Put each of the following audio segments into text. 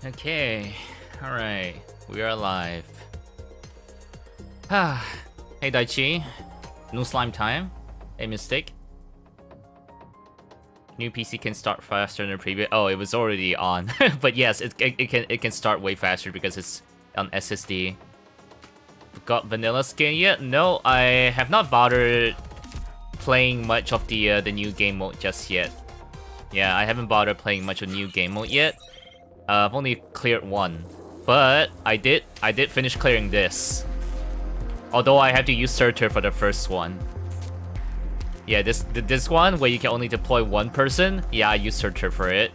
Okay, alright, we are live. Hey Daichi, new slime time, a mistake. New PC can start faster than the previous. Oh, it was already on, but yes, it can start way faster because it's on SSD. Got vanilla skin yet? No, I have not bothered playing much of the new game mode just yet. Yeah, I haven't bothered playing much of new game mode yet. I've only cleared one, but I did finish clearing this. Although I had to use Surtur for the first one. Yeah, this one where you can only deploy one person. Yeah, I used Surtur for it.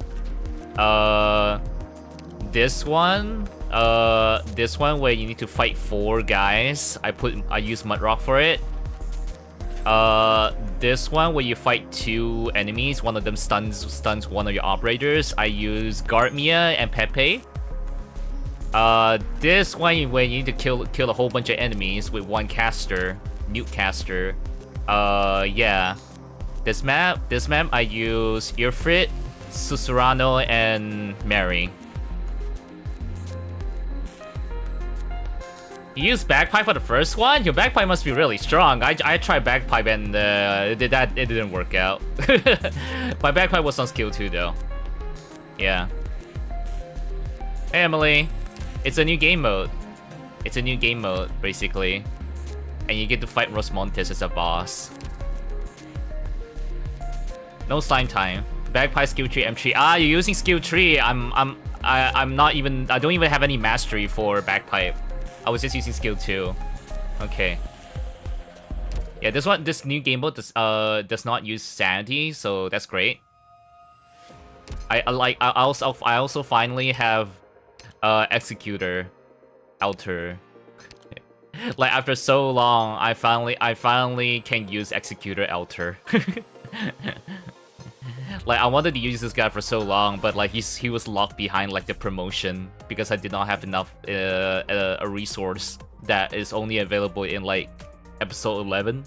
This one where you need to fight 4 guys. I used Mudrock for it. This one where you fight 2 enemies, one of them stuns one of your operators. I use Gartmia and Pepe. This one where you need to kill a whole bunch of enemies with one caster, nuke caster. Yeah. This map I use Irfrit, Susurrano, and Mary. You used bagpipe for the first one? Your bagpipe must be really strong. I tried bagpipe and it didn't work out. My bagpipe was on skill 2 though. Yeah. Hey Emily, it's a new game mode. It's a new game mode basically, and you get to fight Rosmontes as a boss. No slime time. Bagpipe skill 3 M3. Ah, you're using skill 3. I'm not even. I don't even have any mastery for bagpipe. I was just using skill 2. Okay. Yeah, this new game mode does not use sanity, so that's great. I also finally have executor alter. Like after so long, I finally can use executor alter. Like I wanted to use this guy for so long, but like he was locked behind like the promotion because I did not have enough a resource that is only available in like episode 11,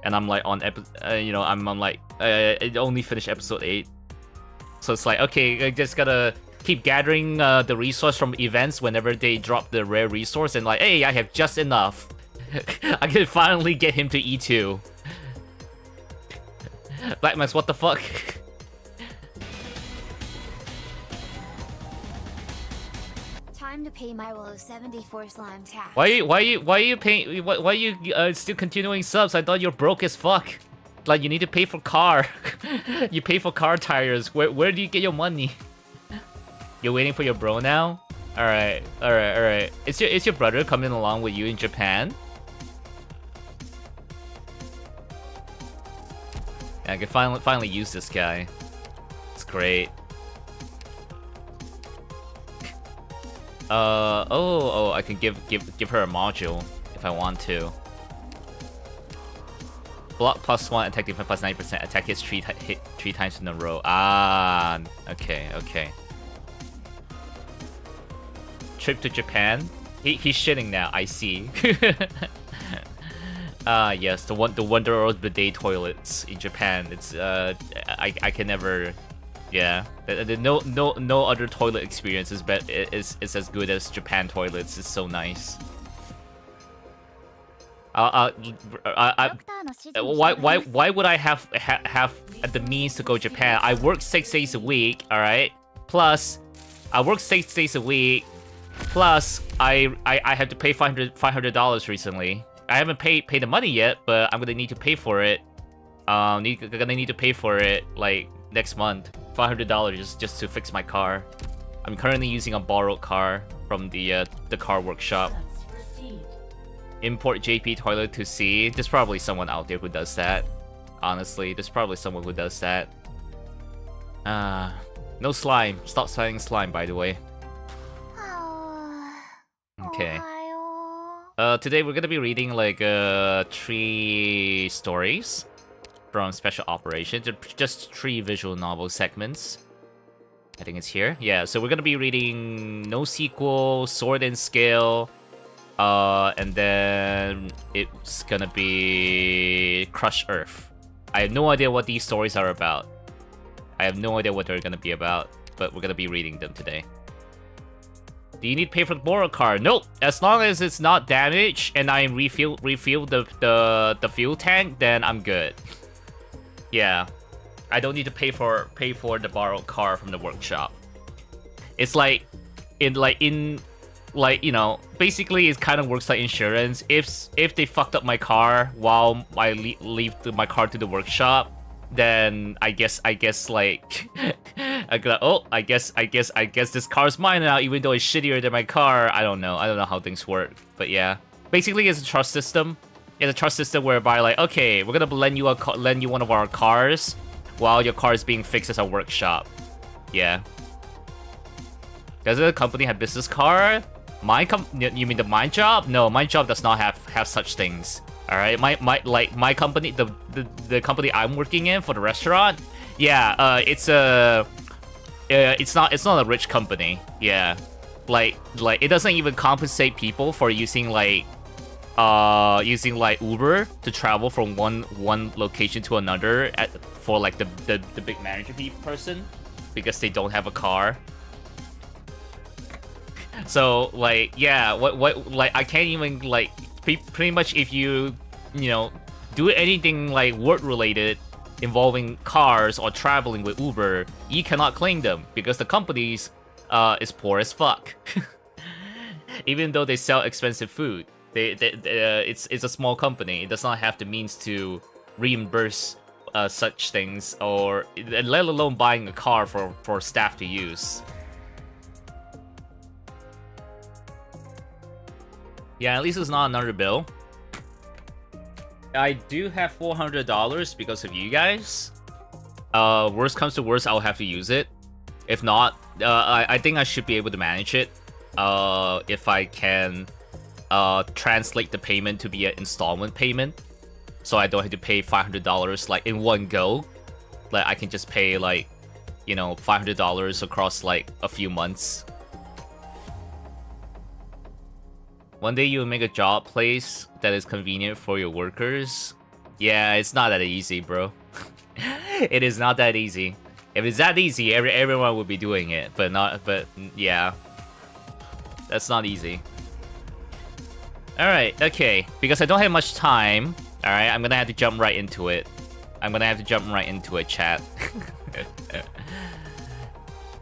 and I'm like on I'm like I only finished episode 8, so it's like okay, I just gotta keep gathering the resource from events whenever they drop the rare resource, and like hey, I have just enough. I can finally get him to E2. Black Max, what the fuck? Time to pay my will-o-74 slime tax. Why are you paying? Why are you still continuing subs? I thought you're broke as fuck. Like, you need to pay for car. You pay for car tires. Where do you get your money? You're waiting for your bro now? Alright. Is your brother coming along with you in Japan? I can finally use this guy. It's great. Oh, I can give her a module if I want to. Block +1, attack defense +90%, attack hits three times in a row. Ah, okay. Trip to Japan? He's shitting now, I see. Yes, the Wonder World bidet toilets in Japan. It's I can never, yeah. No other toilet experience is as good as Japan toilets. It's so nice. Why would I have the means to go Japan? I work 6 days a week, all right. Plus, I work 6 days a week. Plus, I had to pay $500 recently. I haven't paid the money yet, but I'm gonna need to pay for it. Gonna need to pay for it like next month. $500 just to fix my car. I'm currently using a borrowed car from the car workshop. Import JP toilet to C. There's probably someone out there who does that. Honestly, there's probably someone who does that. No slime. Stop selling slime, by the way. Okay. Today we're gonna be reading like 3 stories from Special Operations. Just 3 visual novel segments. I think it's here. Yeah, so we're gonna be reading NoSequel, Sword and Scale, and then it's gonna be Crush Earth. I have no idea what these stories are about. I have no idea what they're gonna be about, but we're gonna be reading them today. Do you need to pay for the borrow car? Nope. As long as it's not damaged and I refill the fuel tank, then I'm good. Yeah, I don't need to pay for the borrowed car from the workshop. It's like you know, basically it kind of works like insurance. If they fucked up my car while I leave my car to the workshop, then I guess like I guess this car's mine now, even though it's shittier than my car. I don't know how things work, but yeah, basically it's a trust system. It's a trust system whereby like, okay, we're gonna lend you one of our cars while your car is being fixed at our workshop. Yeah. Does the company have business card? You mean the mine job? No, mine job does not have such things. All right, my company, the company I'm working in for the restaurant, yeah, it's not a rich company. Yeah, like it doesn't even compensate people for using like Uber to travel from one location to another for like the big manager person, because they don't have a car. So like, yeah, what like I can't even like pretty much if you know, do anything like work related involving cars or traveling with Uber, you cannot claim them because the company's is poor as fuck. Even though they sell expensive food, it's a small company. It does not have the means to reimburse such things, or let alone buying a car for staff to use. Yeah, at least it's not another bill. I do have $400 because of you guys. Worst comes to worst, I'll have to use it. If not, I think I should be able to manage it. If I can translate the payment to be an installment payment, so I don't have to pay $500 like in one go. Like I can just pay like, you know, $500 across like a few months. One day you'll make a job place that is convenient for your workers. Yeah, it's not that easy, bro. It is not that easy. If it's that easy, everyone would be doing it. But yeah, that's not easy. All right, okay. Because I don't have much time. All right, I'm gonna have to jump right into it. Chat.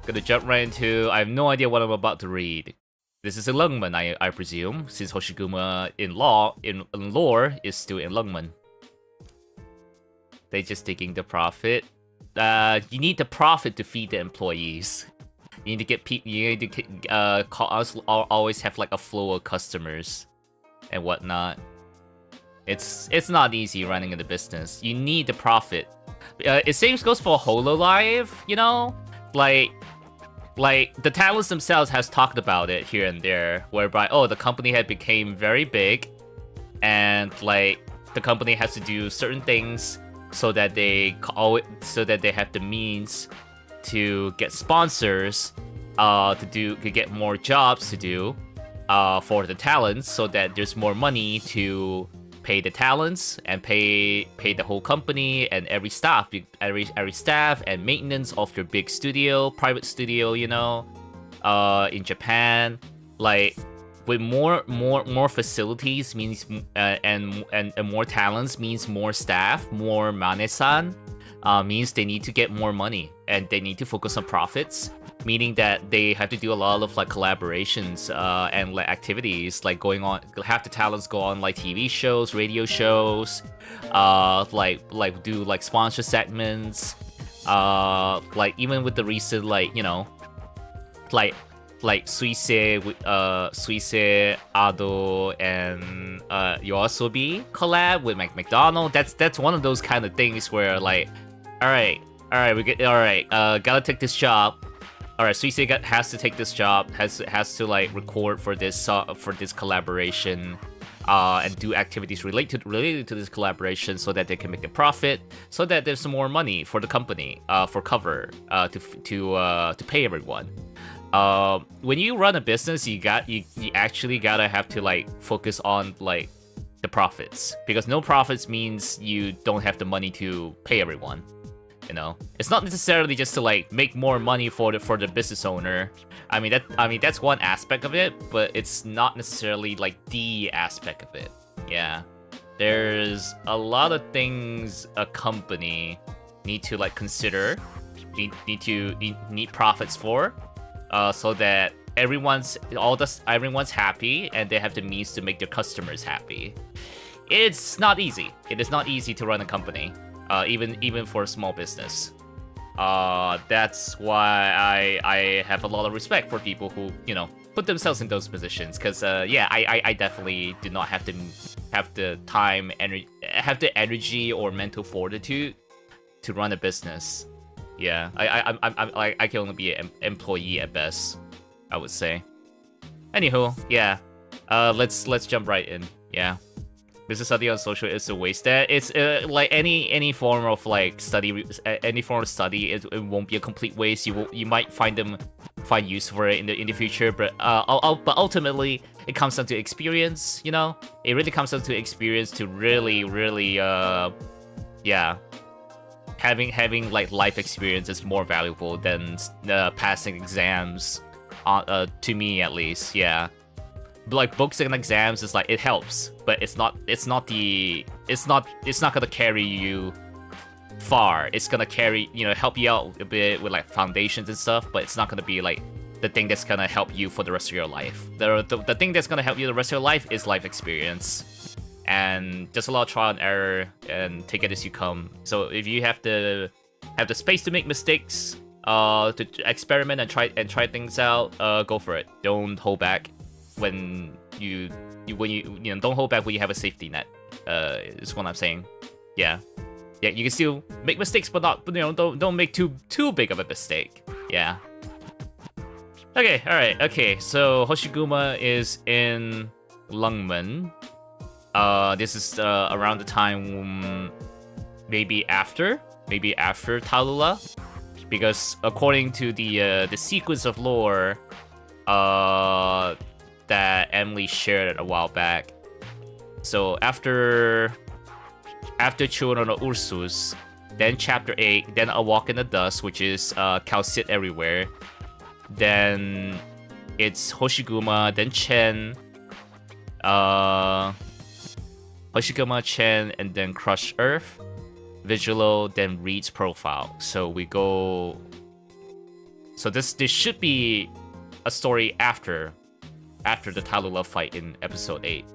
Gonna jump right into. I have no idea what I'm about to read. This is in Lungmen, I presume, since Hoshiguma in lore is still in Lungmen. They're just taking the profit. You need the profit to feed the employees. You need to get people. You need to always have like a flow of customers and whatnot. It's not easy running the business. You need the profit. It same goes for HoloLive. You know, like the talents themselves has talked about it here and there, whereby the company had became very big, and like the company has to do certain things so that they have the means to get sponsors, to get more jobs to do, for the talents, so that there's more money to pay the talents and pay the whole company and every staff and maintenance of your big studio, private studio, you know, in Japan. Like with more facilities means and more talents means more staff, more manesan, means they need to get more money and they need to focus on profits, meaning that they have to do a lot of like collaborations and like activities, like going on. Have the talents go on like TV shows, radio shows, like do like sponsor segments, like even with the recent like, you know, like Suise Ado and Yoasobi collab with McDonald. That's one of those kind of things where like, all right, gotta take this job. All right, Suise has to take this job, has to like record for this collaboration, and do activities related to this collaboration, so that they can make a profit, so that there's some more money for the company, for cover, to pay everyone. When you run a business, you actually gotta have to like focus on like the profits, because no profits means you don't have the money to pay everyone. You know, it's not necessarily just to like make more money for the business owner. I mean that's one aspect of it, but it's not necessarily like the aspect of it. Yeah, there's a lot of things a company need to like consider, need profits for, so that everyone's happy and they have the means to make their customers happy. It's not easy. It is not easy to run a company. Even for a small business. That's why I have a lot of respect for people who, you know, put themselves in those positions. Because yeah, I definitely do not have the time, have the energy or mental fortitude to run a business. Yeah, I can only be an employee at best, I would say. Anywho, yeah, let's jump right in. Yeah. Business study on social is a waste. It's like any form of like study, any form of study, it won't be a complete waste. You might find use for it in the future, but ultimately it comes down to experience. You know, it really comes down to experience to really yeah, having like life experience is more valuable than passing exams. To me at least, yeah. Like books and exams is like, it helps, but it's not gonna carry you far. It's gonna carry, you know, help you out a bit with like foundations and stuff, but it's not gonna be like the thing that's gonna help you for the rest of your life. The thing that's gonna help you the rest of your life is life experience, and just a lot of trial and error, and take it as you come. So if you have the space to make mistakes, to experiment and try things out, go for it. Don't hold back. When you know, don't hold back when you have a safety net. Is what I'm saying. Yeah, you can still make mistakes, but not, you know, don't make too big of a mistake. Yeah. Okay, all right. Okay, so Hoshiguma is in Lungmen. This is around the time, maybe after Talula, because according to the sequence of lore, that Emily shared a while back. So after Children of Ursus, then Chapter 8, then A Walk in the Dust, which is Calcit Everywhere. Then it's Hoshiguma, then Ch'en, Hoshiguma, Ch'en, and then Crush Earth, Vigilo, then Reed's Profile. So we go. So this should be a story after the Talula fight in episode 8.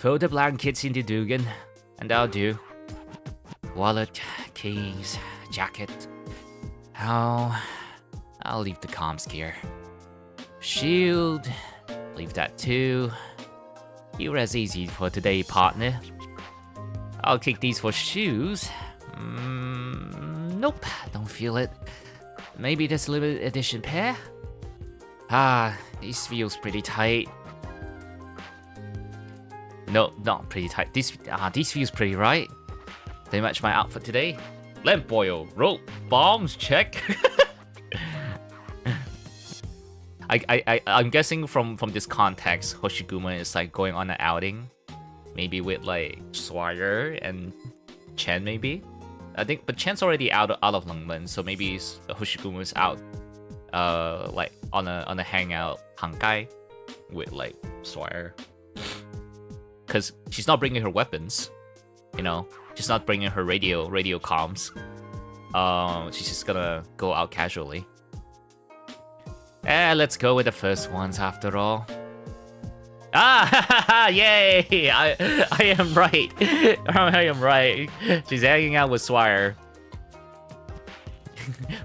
Throw the blankets in the dugan, and I'll do. Wallet, keys, jacket. I'll leave the comms gear. Shield, leave that too. You rest easy for today, partner. I'll kick these for shoes. Nope, don't feel it. Maybe this limited edition pair? Ah, these feels pretty tight. No, not pretty tight. These feels pretty right. They match my outfit today. Lamp oil, rope, bombs, check. I'm guessing from this context, Hoshiguma is like going on an outing, maybe with like Swire and Ch'en maybe. I think, but Chen's already out of Lungmen, so maybe Hoshiguma's out, like on a hangout Hangai with like Swire, cause she's not bringing her weapons, you know. She's not bringing her radio comms. She's just gonna go out casually. Let's go with the first ones after all. Ah, yay! I am right. I am right. She's hanging out with Swire.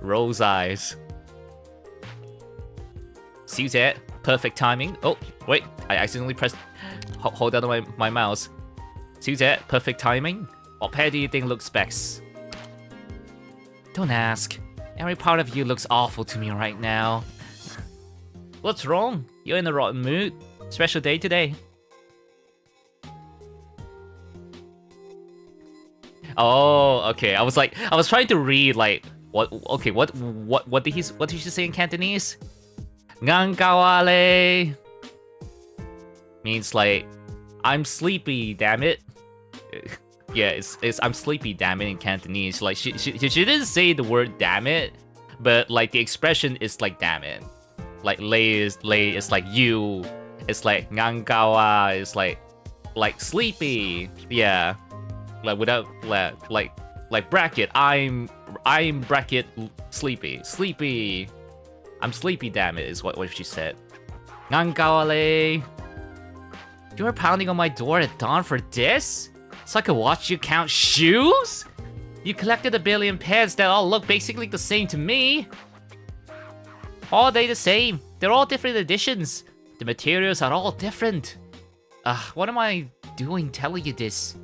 Rose eyes. See that? Perfect timing. Oh, wait. I accidentally pressed... Hold down my mouse. See that? Perfect timing. What pair do you think looks best? Don't ask. Every part of you looks awful to me right now. What's wrong? You're in a rotten mood. Special day today. Oh, okay. I was trying to read like what did she say in Cantonese? Ngangawale means like I'm sleepy, damn it. Yeah, it's I'm sleepy, damn it in Cantonese. Like she didn't say the word damn it, but like the expression is like damn it. Like lay is like you. It's like ngangawa is like sleepy. Yeah. Like without like bracket. I'm bracket sleepy. Sleepy. I'm sleepy, damn it, is what she said. Ngangawale. You were pounding on my door at dawn for this? So I could watch you count shoes? You collected a billion pairs that all look basically the same to me. All they the same. They're all different editions. The materials are all different. What am I doing telling you this?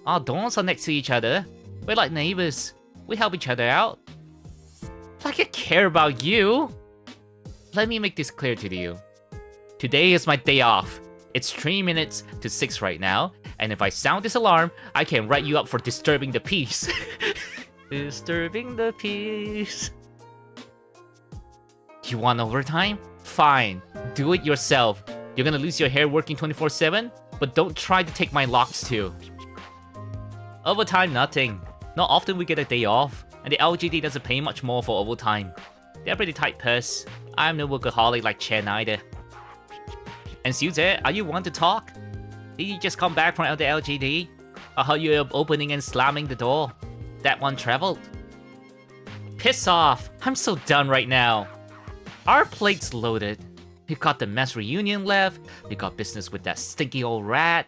Our dorms are next to each other. We're like neighbors. We help each other out. Like I care about you. Let me make this clear to you. Today is my day off. It's 3 minutes to 6 right now, and if I sound this alarm, I can write you up for disturbing the peace. Disturbing the peace. You want overtime? Fine. Do it yourself. You're gonna lose your hair working 24/7, but don't try to take my locks too. Overtime, nothing. Not often we get a day off, and the LGD doesn't pay much more for overtime. They're pretty tight purse. I'm no workaholic like Ch'en either. And Suze, are you one to talk? Did you just come back from the LGD? I heard you opening and slamming the door. That one traveled. Piss off! I'm so done right now. Our plate's loaded. We've got the mess reunion left, we got business with that stinky old rat,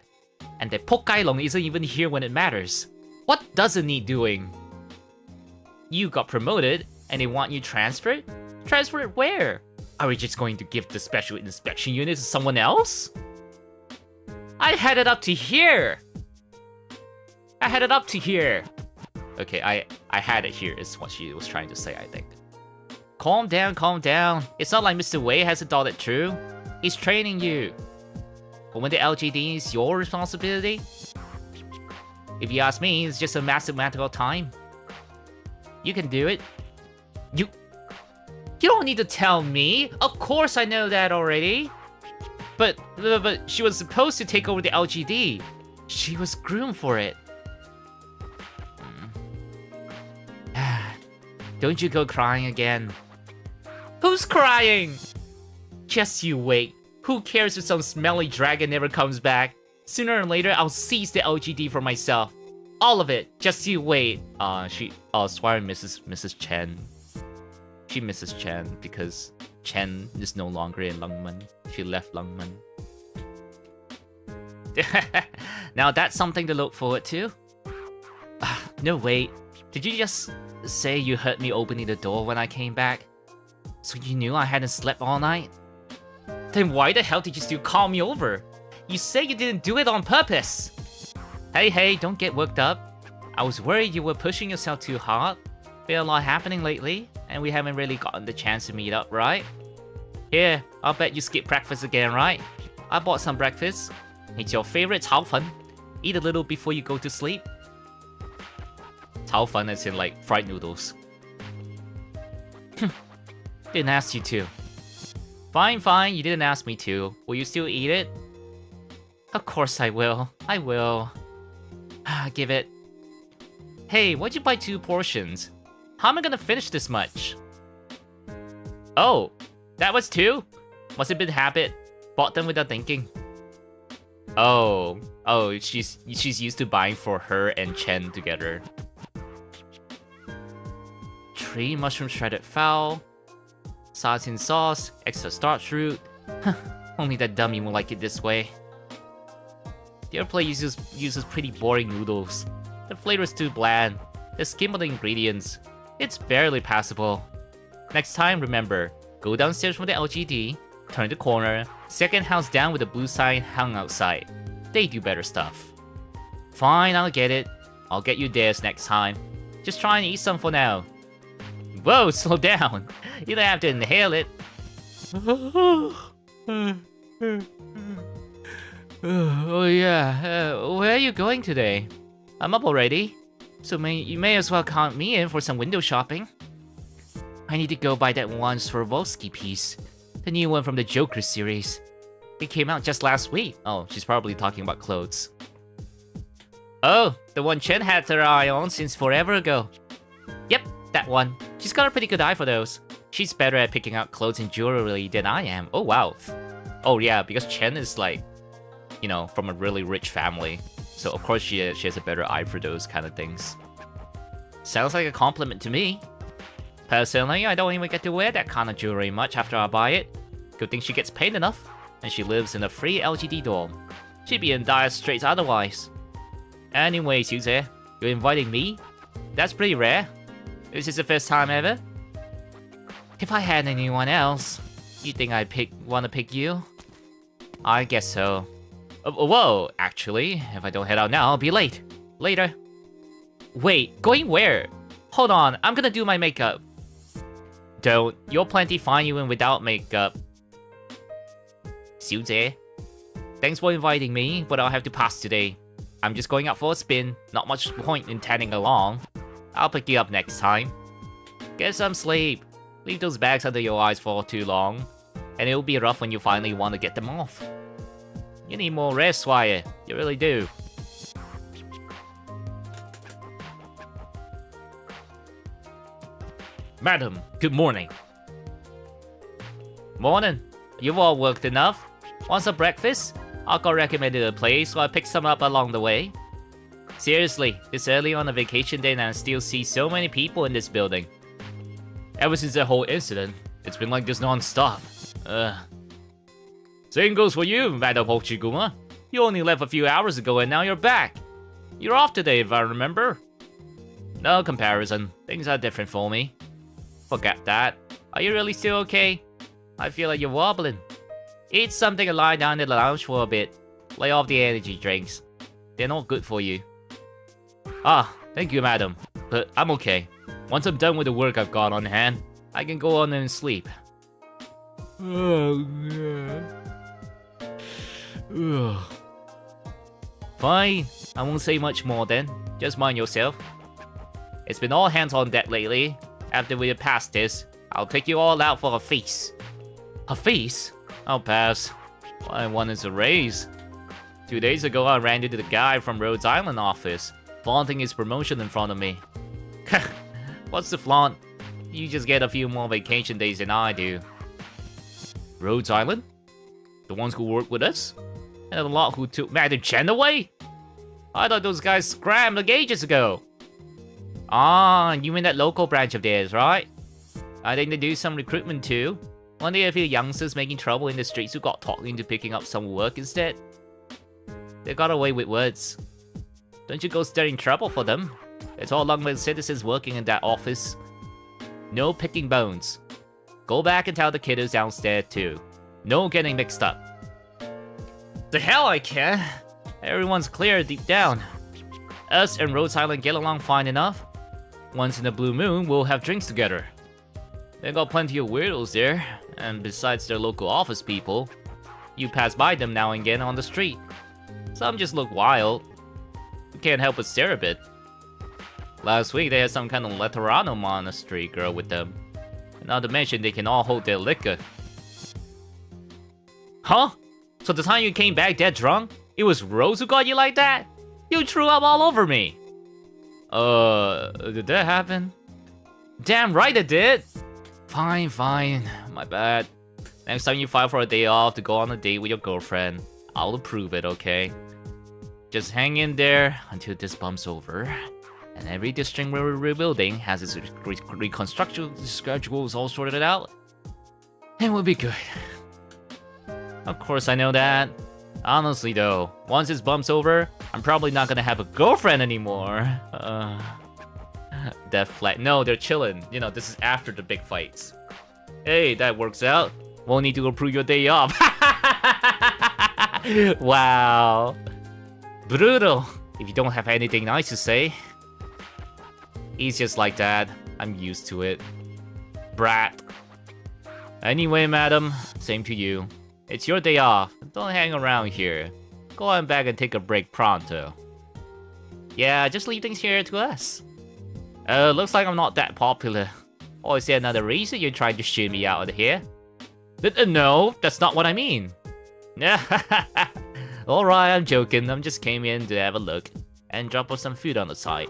and the Pokailong isn't even here when it matters. What doesn't need doing? You got promoted, and they want you transferred? Transferred where? Are we just going to give the special inspection unit to someone else? I had it up to here! I had it up to here! Okay, I had it here is what she was trying to say, I think. Calm down, calm down. It's not like Mr. Wei hasn't thought it through. He's training you. But when the LGD is your responsibility, if you ask me, it's just a massive matter of time. You can do it. You don't need to tell me. Of course I know that already. But she was supposed to take over the LGD. She was groomed for it. Don't you go crying again. Who's crying? Just you wait. Who cares if some smelly dragon never comes back? Sooner or later, I'll seize the LGD for myself. All of it. Just you wait. Swire misses Mrs. Ch'en. She misses Ch'en because Ch'en is no longer in Lungmen. She left Lungmen. Now that's something to look forward to. No, wait. Did you just say you heard me opening the door when I came back? So you knew I hadn't slept all night? Then why the hell did you still call me over? You say you didn't do it on purpose! Hey, don't get worked up. I was worried you were pushing yourself too hard. Been a lot happening lately, and we haven't really gotten the chance to meet up, right? Here, I'll bet you skip breakfast again, right? I bought some breakfast. It's your favorite 炒粉. Eat a little before you go to sleep. 炒粉 as in like fried noodles. Didn't ask you to. Fine, you didn't ask me to. Will you still eat it? Of course I will. Give it. Hey, why'd you buy 2 portions? How am I gonna finish this much? Oh, that was 2? Must have been habit. Bought them without thinking. Oh, she's used to buying for her and Ch'en together. 3 mushroom shredded fowl. Satin sauce, extra starch root. Only that dummy will like it this way. The other place uses pretty boring noodles. The flavor is too bland. The skim of the ingredients. It's barely passable. Next time, remember, go downstairs from the LGD, turn the corner, second house down with the blue sign hung outside. They do better stuff. Fine, I'll get it. I'll get you theirs next time. Just try and eat some for now. Whoa, slow down. You don't have to inhale it. Oh yeah, where are you going today? I'm up already, so you may as well count me in for some window shopping. I need to go buy that one Swarovski piece, the new one from the Joker series. It came out just last week. Oh, she's probably talking about clothes. Oh, the one Ch'en had her eye on since forever ago. Yep, that one. She's got a pretty good eye for those. She's better at picking out clothes and jewelry than I am. Oh wow. Oh yeah, because Ch'en is like, you know, from a really rich family. So of course she has a better eye for those kind of things. Sounds like a compliment to me. Personally, I don't even get to wear that kind of jewelry much after I buy it. Good thing she gets paid enough, and she lives in a free LGD dorm. She'd be in dire straits otherwise. Anyway, Suze, you're inviting me? That's pretty rare. Is this the first time ever? If I had anyone else, you think I'd wanna pick you? I guess so. Whoa, actually, if I don't head out now, I'll be late. Later. Wait, going where? Hold on, I'm gonna do my makeup. Don't. You'll plenty find you in without makeup. Suze. Thanks for inviting me, but I'll have to pass today. I'm just going out for a spin. Not much point in tagging along. I'll pick you up next time. Get some sleep. Leave those bags under your eyes for too long, and it'll be rough when you finally want to get them off. You need more rest, Wyatt. You really do. Madam, good morning. Morning. You've all worked enough. Want some breakfast? Uncle recommended a place, so I picked some up along the way. Seriously, this early on a vacation day and I still see so many people in this building. Ever since that whole incident, it's been like this non-stop. Same goes for you, Madam Hoshiguma. You only left a few hours ago and now you're back. You're off today, if I remember. No comparison. Things are different for me. Forget that. Are you really still okay? I feel like you're wobbling. Eat something and lie down in the lounge for a bit. Lay off the energy drinks. They're not good for you. Ah, thank you, madam. But I'm okay. Once I'm done with the work I've got on hand, I can go on and sleep. Fine. I won't say much more then. Just mind yourself. It's been all hands on deck lately. After we're past this, I'll take you all out for a feast. A feast? I'll pass. All I want is a raise. 2 days ago, I ran into the guy from Rhodes Island office, flaunting his promotion in front of me. What's the flaunt? You just get a few more vacation days than I do. Rhodes Island? The ones who work with us? And the lot who took Madam Ch'en away? I thought those guys scrambled ages ago. Ah, you mean that local branch of theirs, right? I think they do some recruitment too. One day a few youngsters making trouble in the streets who got talked into picking up some work instead. They got away with words. Don't you go stirring trouble for them. It's all Longman citizens working in that office. No picking bones. Go back and tell the kiddos downstairs too. No getting mixed up. The hell I can. Everyone's clear deep down. Us and Rhodes Island get along fine enough. Once in a blue moon, we'll have drinks together. They got plenty of weirdos there, and besides their local office people, you pass by them now and again on the street. Some just look wild. You can't help but stare a bit. Last week they had some kind of Laterano monastery girl with them. Not to mention they can all hold their liquor. Huh? So the time you came back dead drunk, it was Rose who got you like that? You threw up all over me. Did that happen? Damn right it did. Fine, my bad. Next time you file for a day off to go on a date with your girlfriend, I'll approve it, okay? Just hang in there until this bump's over. And every district we're rebuilding has its reconstruction schedules all sorted out. And we'll be good. Of course I know that. Honestly though, once this bump's over, I'm probably not gonna have a girlfriend anymore. Death flag. No, they're chilling. You know, this is after the big fights. Hey, that works out. Won't need to approve your day off. Wow. Brutal. If you don't have anything nice to say. He's just like that. I'm used to it. Brat. Anyway, madam, same to you. It's your day off. Don't hang around here. Go on back and take a break pronto. Yeah, just leave things here to us. Looks like I'm not that popular. Or is there another reason you're trying to shoot me out of here? No, that's not what I mean. Alright, I'm joking. I'm just came in to have a look and drop off some food on the side.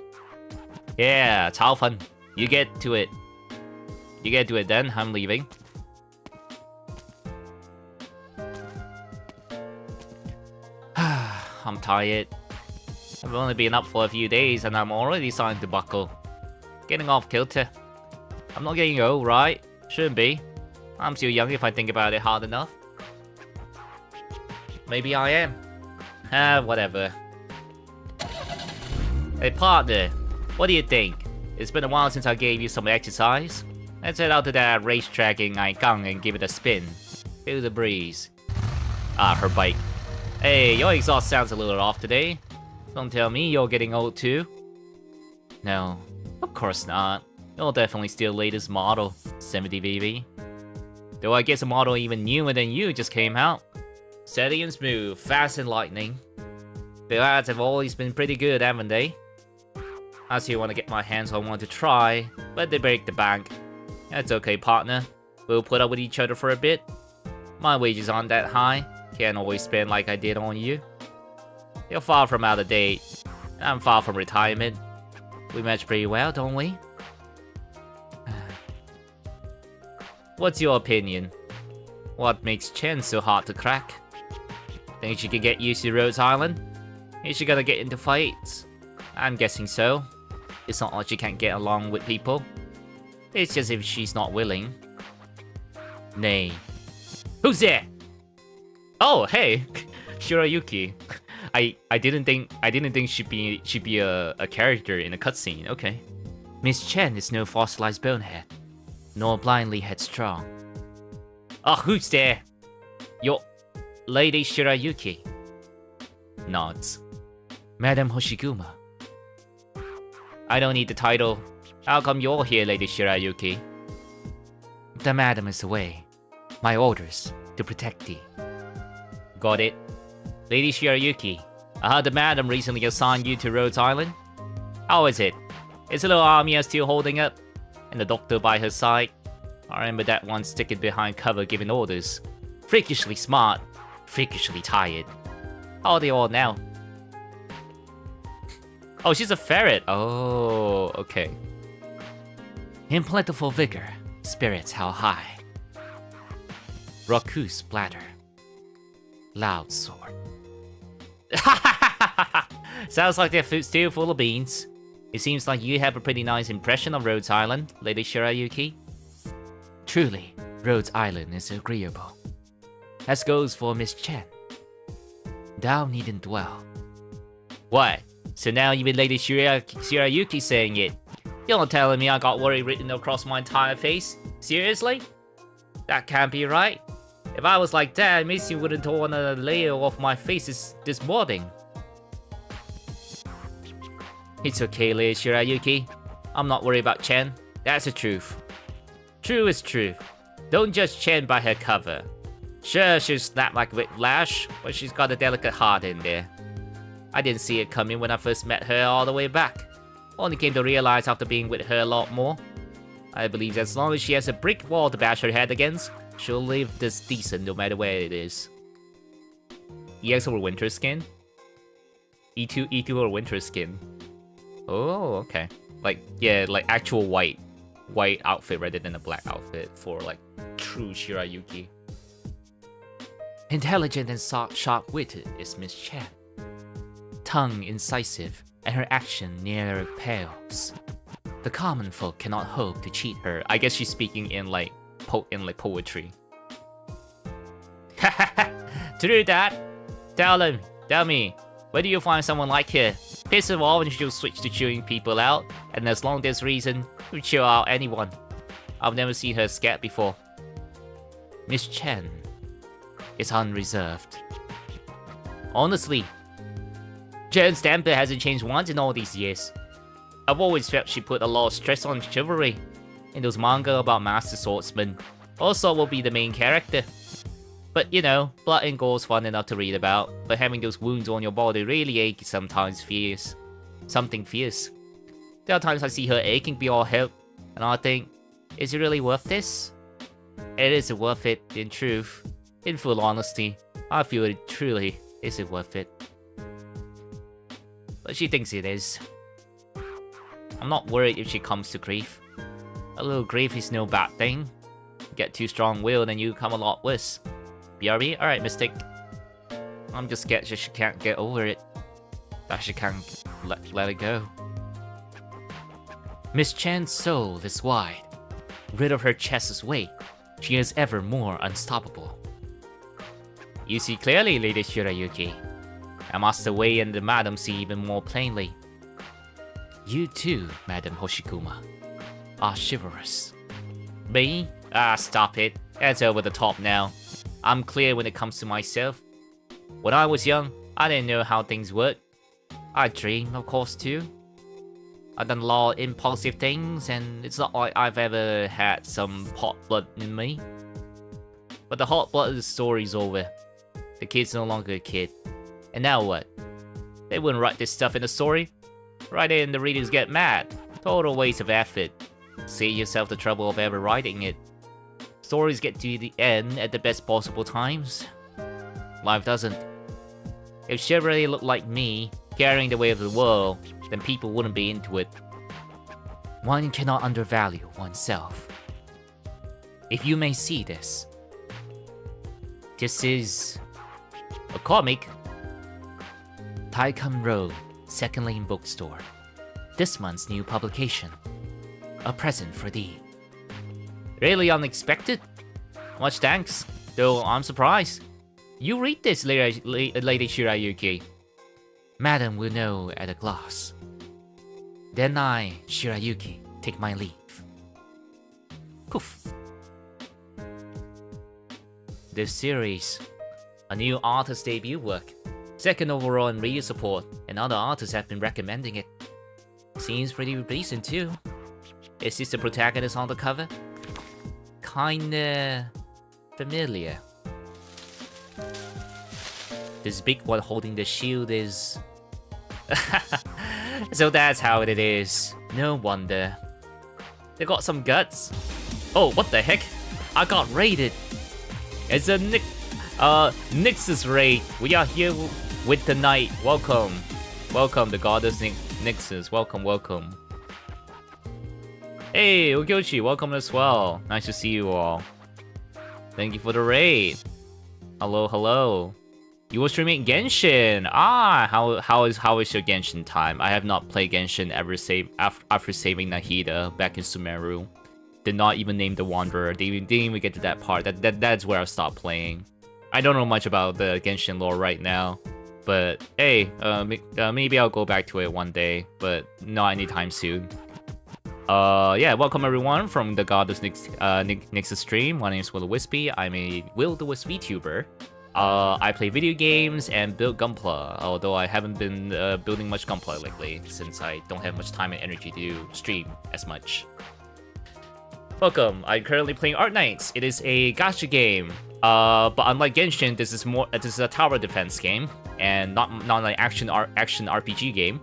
Yeah, 炒飯. You get to it. You get to it then, I'm leaving. I'm tired. I've only been up for a few days and I'm already starting to buckle. Getting off kilter. I'm not getting old, right? Shouldn't be. I'm still young if I think about it hard enough. Maybe I am. Whatever. Hey partner, what do you think? It's been a while since I gave you some exercise. Let's head out to that racetrack in Aigang and give it a spin. Feel the breeze. Ah, her bike. Hey, your exhaust sounds a little off today. Don't tell me you're getting old too. No, of course not. You're definitely still latest model, 70VV. Though I guess a model even newer than you just came out. Steady and smooth, fast and lightning. The ads have always been pretty good, haven't they? I still want to get my hands on one to try, but they break the bank. That's okay, partner. We'll put up with each other for a bit. My wages aren't that high. Can't always spend like I did on you. You're far from out of date. And I'm far from retirement. We match pretty well, don't we? What's your opinion? What makes Ch'en so hard to crack? Think she can get used to Rhodes Island? Is she gonna get into fights? I'm guessing so. It's not like she can't get along with people. It's just if she's not willing. Nay. Who's there? Oh, hey, Shirayuki. I didn't think she'd be a character in a cutscene. Okay. Miss Ch'en is no fossilized bonehead, nor blindly headstrong. Oh, who's there? Your Lady Shirayuki. Nods. Madam Hoshiguma. I don't need the title. How come you're here, Lady Shirayuki? The madam is away. My orders to protect thee. Got it. Lady Shirayuki, I heard the madam recently assigned you to Rhodes Island. How is it? Is the little army still holding up? And the doctor by her side? I remember that one sticking behind cover giving orders. Freakishly smart, freakishly tired. How are they all now? Oh, she's a ferret. Oh, okay. In plentiful vigor, spirits how high. Raku splatter. Loud sword. Sounds like they're still full of beans. It seems like you have a pretty nice impression of Rhodes Island, Lady Shirayuki. Truly, Rhodes Island is agreeable. As goes for Miss Ch'en. Thou needn't dwell. What? So now even Lady Shirayuki saying it. You're not telling me I got worry written across my entire face? Seriously? That can't be right. If I was like that, Missy wouldn't torn a layer off my face this morning. It's okay, Lady Shirayuki. I'm not worried about Ch'en. That's the truth. True is true. Don't judge Ch'en by her cover. Sure, she'll snap like whiplash, but she's got a delicate heart in there. I didn't see it coming when I first met her all the way back. Only came to realize after being with her a lot more. I believe as long as she has a brick wall to bash her head against, she'll live this decent no matter where it is. EX over winter skin? E2 or winter skin? Oh, okay. Like, yeah, like actual white outfit rather than a black outfit for like true Shirayuki. Intelligent and sharp-witted is Miss Ch'en. Tongue incisive, and her action near pales. The common folk cannot hope to cheat her. I guess she's speaking in like poetry. True that. Tell me, where do you find someone like her? Piss her off and she'll switch to chewing people out, and as long as there's reason, she'll chill out anyone. I've never seen her scared before. Miss Ch'en is unreserved. Honestly, Ch'en's temper hasn't changed once in all these years. I've always felt she put a lot of stress on chivalry. In those manga about master swordsmen, also will be the main character. But you know, blood and gore's fun enough to read about, but having those wounds on your body really ache sometimes fierce. Something fierce. There are times I see her aching beyond help, and I think, is it really worth this? It isn't worth it, in truth. In full honesty, I feel it truly isn't worth it. But she thinks it is. I'm not worried if she comes to grief. A little grief is no bad thing. Get too strong-willed and you come a lot worse. BRB? Alright, Mystic. I'm just scared she can't get over it. That she can't let it go. Miss Ch'en's soul is wide. Rid of her chest's weight, she is ever more unstoppable. You see clearly, Lady Shirayuki. And Master Wei and the Madam see even more plainly. You too, Madam Hoshiguma, are chivalrous. Me? Ah, stop it. That's over the top now. I'm clear when it comes to myself. When I was young, I didn't know how things worked. I dreamed, of course, too. I've done a lot of impulsive things, and it's not like I've ever had some hot blood in me. But the hot blood story's over. The kid's no longer a kid. And now what? They wouldn't write this stuff in the story. Write it and the readers get mad. Total waste of effort. Save yourself the trouble of ever writing it. Stories get to the end at the best possible times. Life doesn't. If chivalry looked like me, carrying the weight of the world, then people wouldn't be into it. One cannot undervalue oneself. If you may see this. This is a comic. Taikam Road, Second Lane Bookstore. This month's new publication. A present for thee. Really unexpected? Much thanks, though I'm surprised. You read this, Lady Shirayuki. Madam will know at a glance. Then I, Shirayuki, take my leave. Poof. This series, a new artist's debut work, second overall in reader support, and other artists have been recommending it. Seems pretty decent too. Is this the protagonist on the cover? Kinda familiar. This big one holding the shield is... So that's how it is. No wonder. They got some guts. Oh, what the heck? I got raided. It's a Nyx's raid. We are here with the knight. Welcome. Welcome, the goddess Nyx's. Welcome, welcome. Hey, Ogyochi, welcome as well. Nice to see you all. Thank you for the raid. Hello, hello. You were streaming Genshin. Ah, how is your Genshin time? I have not played Genshin ever after saving Nahida back in Sumeru. Did not even name the Wanderer. Didn't even get to that part. That's where I stopped playing. I don't know much about the Genshin lore right now, But hey, maybe I'll go back to it one day, but not anytime soon. Yeah, welcome everyone from the Goddess Nix's stream. My name is will-o-wispy. I'm a will-o-wispy Vtuber. I play video games and build GUNPLA, although I haven't been building much GUNPLA lately, since I don't have much time and energy to stream as much. Welcome, I'm currently playing Arknights. It is a gacha game, but unlike Genshin, this is a tower defense game, and not an action RPG game.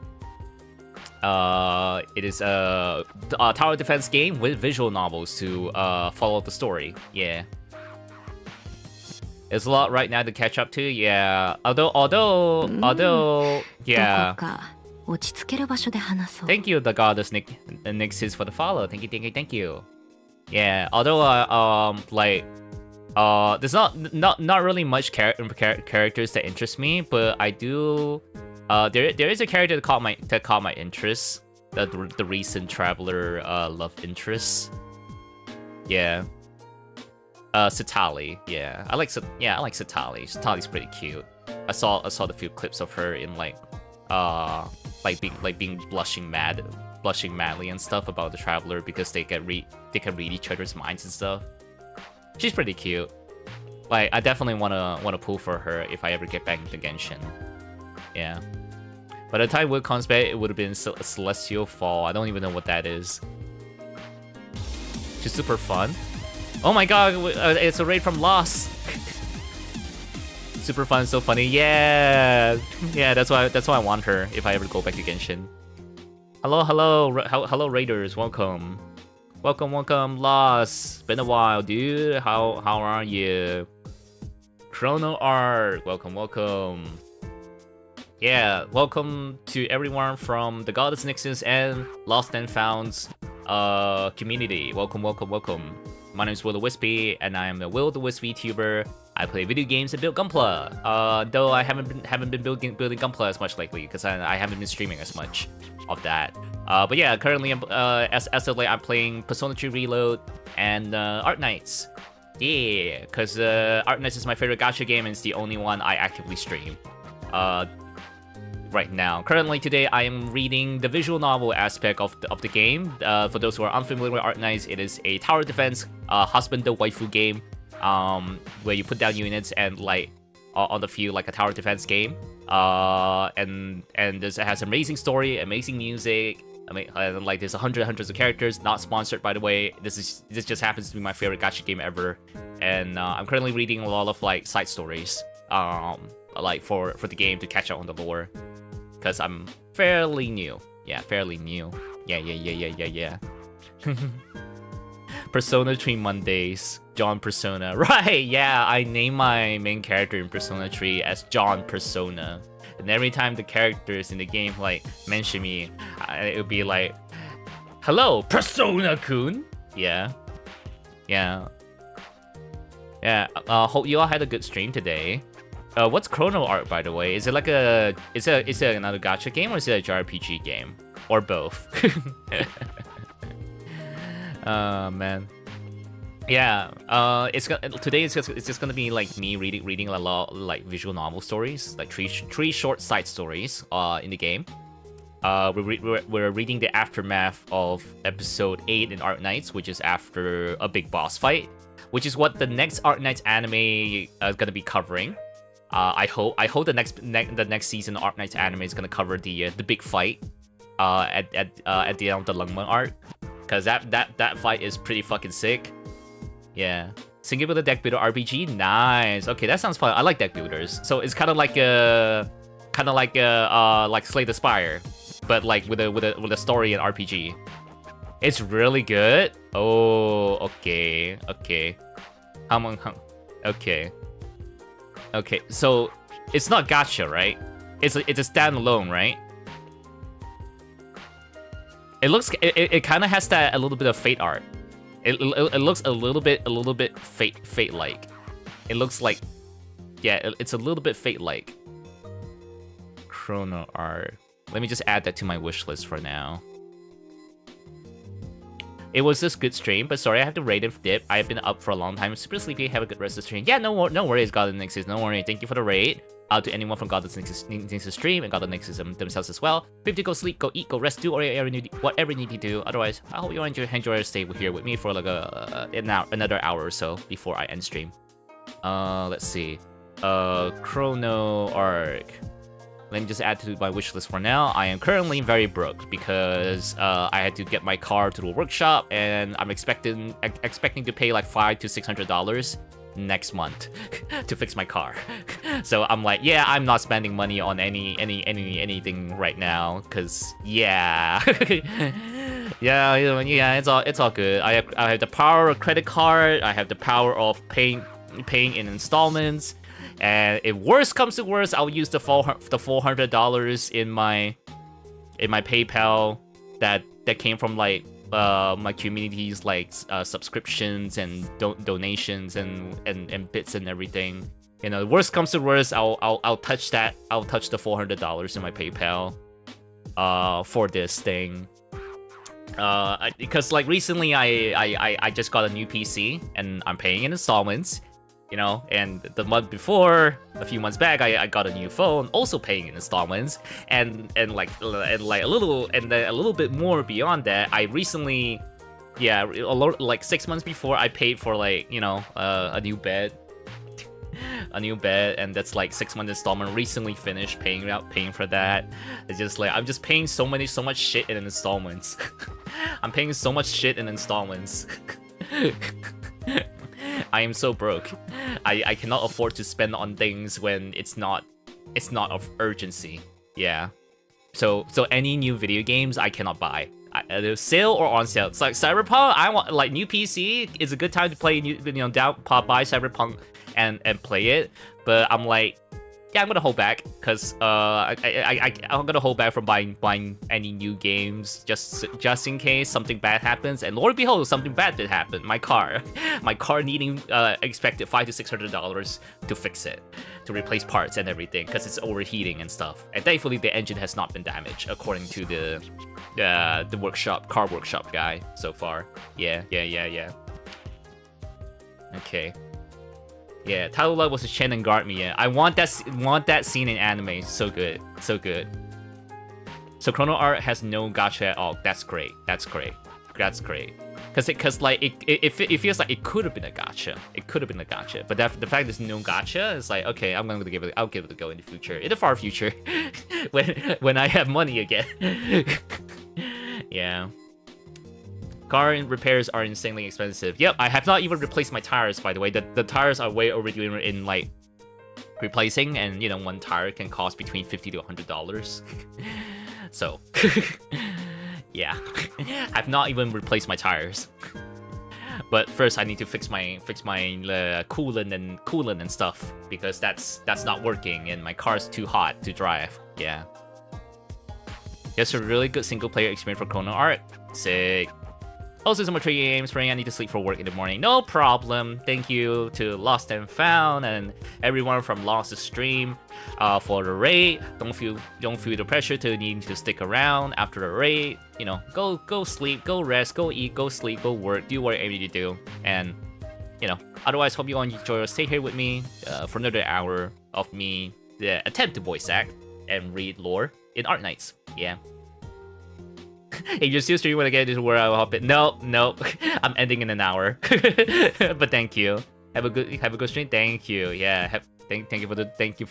It is a tower defense game with visual novels to follow the story. Yeah. There's a lot right now to catch up to, yeah. Although, yeah. Thank you, the Goddess Nixis, for the follow. Thank you. Yeah, although, there's not really much characters that interest me, but I do, there is a character that caught my interest, the recent traveler love interest. Yeah. Satali, yeah, I like Satali. Satali's pretty cute. I saw the few clips of her in being blushing madly and stuff about the traveler because they can read each other's minds and stuff. She's pretty cute. Like, I definitely wanna pull for her if I ever get back into Genshin. Yeah. By the time Wood comes back, it would have been Celestial Fall. I don't even know what that is. She's super fun. Oh my god, it's a raid from Lost. Super fun, so funny. Yeah, that's why I want her if I ever go back to Genshin. Hello raiders, welcome, Lost. Been a while, dude. How are you? Chrono Art, welcome. Yeah, welcome to everyone from the Goddess Nixus and Lost and Found's community. Welcome. My name is will-o-wispy, and I am a will-o-wispy Vtuber. I play video games and build GUNPLA. Though I haven't been building GUNPLA as much lately because I haven't been streaming as much of that. But yeah, currently as of late I'm playing Persona 3 Reload and Arknights. Yeah, because Arknights is my favorite gacha game and it's the only one I actively stream. Right now. Currently today I am reading the visual novel aspect of the game. For those who are unfamiliar with Arknights, it is a tower defense husband the waifu game where you put down units and on the field like a tower defense game. And it has amazing story, amazing music. I mean, there's hundreds of characters. Not sponsored, by the way. This just happens to be my favorite gacha game ever. And I'm currently reading a lot of side stories for the game to catch up on the lore. Because I'm fairly new. Yeah, fairly new. Yeah. Persona 3 Mondays. John Persona. Right, yeah, I named my main character in Persona 3 as John Persona. And every time the characters in the game mention me, it would be like, hello, Persona-kun! Yeah. Hope you all had a good stream today. What's Chrono Art, by the way? Is it is it another gacha game or is it a JRPG game? Or both? Man. Yeah. Today it's just gonna be me reading a lot visual novel stories, three short side stories in the game. We're reading the aftermath of episode 8 in Arknights, which is after a big boss fight, which is what the next Arknights anime is gonna be covering. I hope the next season of Arknights anime is gonna cover the big fight at the end of the Lungman arc, because that fight is pretty fucking sick. Yeah, single builder deck builder RPG, nice. Okay, that sounds fun. I like deck builders. So it's kind of like Slay the Spire, but with a story and RPG. It's really good. Oh, okay. Okay, so it's not gacha, right? It's a standalone, right? It kind of has a little bit of Fate art. It looks a little bit Fate-like. It looks like, yeah, it's a little bit Fate-like. Chrono Art. Let me just add that to my wish list for now. It was this good stream, but sorry I have to raid and dip. I have been up for a long time. Super sleepy. Have a good rest of the stream. Yeah, no worries, God Nixis. No worries. Thank you for the raid. out to anyone from God needs to stream and God needs themselves as well. 50, go sleep, go eat, go rest, do whatever you need to do. Otherwise, I hope you enjoy your stay here with me for like another hour or so before I end stream. Let's see. Chrono Arc. Let me just add to my wish list for now. I am currently very broke because I had to get my car to the workshop, and I'm expecting to pay like $500 to $600 next month to fix my car. So I'm like, yeah, I'm not spending money on anything right now, cause yeah, yeah, it's all good. I have the power of credit card. I have the power of paying in installments. And if worst comes to worst, I'll use the $400 in my PayPal that came from like my community's like subscriptions and donations and bits and everything. You know, worst comes to worst, I'll touch that. I'll touch the $400 in my PayPal for this thing. Because like recently I just got a new PC and I'm paying in installments. You know, and the month before, a few months back, I got a new phone, also paying in installments, and a little bit more beyond that. I recently, like 6 months before, I paid for like, you know, a new bed, and that's like 6 month installment. Recently finished paying for that. It's just like I'm just paying so much shit in installments. I'm paying so much shit in installments. I am so broke. I cannot afford to spend on things when it's not of urgency. Yeah. So any new video games I cannot buy. Sale or on sale. It's like Cyberpunk. I want like new PC. It's a good time to play buy Cyberpunk and play it. But I'm like, yeah, I'm gonna hold back because I'm gonna hold back from buying any new games just in case something bad happens. And Lord behold, something bad did happen. My car needing expected $500 to $600 to fix it, to replace parts and everything because it's overheating and stuff. And thankfully the engine has not been damaged according to the car workshop guy so far. Yeah. Okay. Yeah, Talula was a Ch'en and guard me. Yeah, I want that scene in anime. So good. So Chrono Art has no gacha at all. That's great. Cause like it feels like it could have been a gacha. But the fact there's no gacha is like, okay, I'll give it a go in the future, in the far future, when I have money again. Yeah. Car repairs are insanely expensive. Yep, I have not even replaced my tires, by the way. The tires are way overdue in like replacing, and you know, one tire can cost between $50 to $100. So yeah, I've not even replaced my tires. But first I need to fix my coolant and stuff, because that's not working and my car's too hot to drive. Yeah. Just a really good single player experience for Chrono Art. Sick. Also, some more trade games. Praying I need to sleep for work in the morning. No problem. Thank you to Lost and Found and everyone from Lost to Stream for the raid. Don't feel the pressure to need to stick around after the raid. You know, go sleep, go rest, go eat, go sleep, go work, do whatever you need to do. And you know, otherwise, hope you all enjoy. Stay here with me for another hour of me attempt to voice act and read lore in Arknights. Yeah. Hey, you're still streaming when I get into where I'll hop in. No, I'm ending in an hour. But thank you. Have a good stream. Thank you. Yeah. Thank you for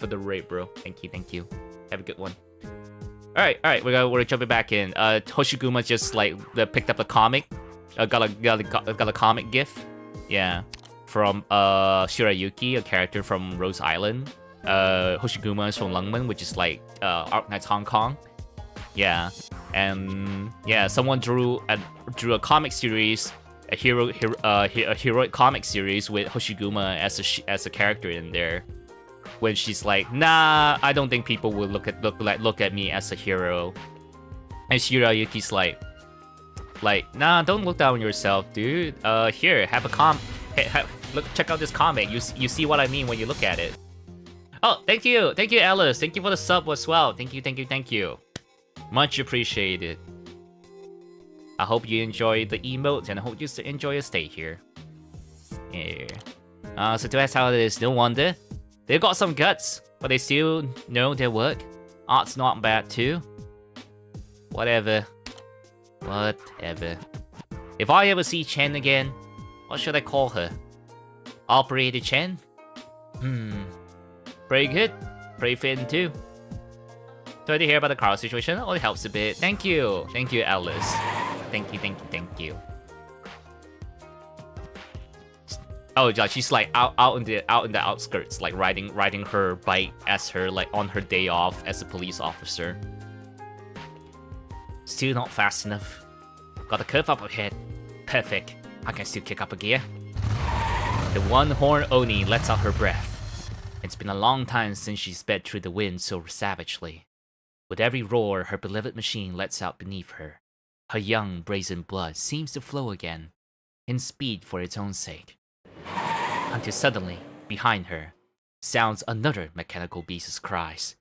the raid, bro. Thank you. Have a good one. All right. We're jumping back in. Hoshiguma just like picked up a comic. Got a comic gif. Yeah, from Shirayuki, a character from Rose Island. Hoshiguma is from Lungmen, which is like Arknights Hong Kong. Yeah, and yeah, someone drew a comic series, a heroic comic series with Hoshiguma as a character in there. When she's like, nah, I don't think people will look at me as a hero. And Shirayuki's like, nah, don't look down on yourself, dude. Here, have a look, check out this comic. You see what I mean when you look at it. Oh, thank you, Alice. Thank you for the sub as well. Thank you. Much appreciated. I hope you enjoy the emotes and I hope you enjoy your stay here. Yeah. So that's how it is. No wonder. They've got some guts. but they still know their work. Art's not bad too. Whatever. Whatever. If I ever see Ch'en again, what should I call her? Operator Ch'en? Pretty good. Pretty fitting too. Sorry to hear about the car situation. Oh, it helps a bit. Thank you. Thank you, Alice. Thank you, thank you, thank you. Oh, yeah, she's like out in the outskirts, like riding her bike as her like on her day off as a police officer. Still not fast enough. Got a curve up ahead. Perfect. I can still kick up a gear. The one-horned Oni lets out her breath. It's been a long time since she sped through the wind so savagely. With every roar her beloved machine lets out beneath her, her young, brazen blood seems to flow again, in speed for its own sake. Until suddenly, behind her, sounds another mechanical beast's cries.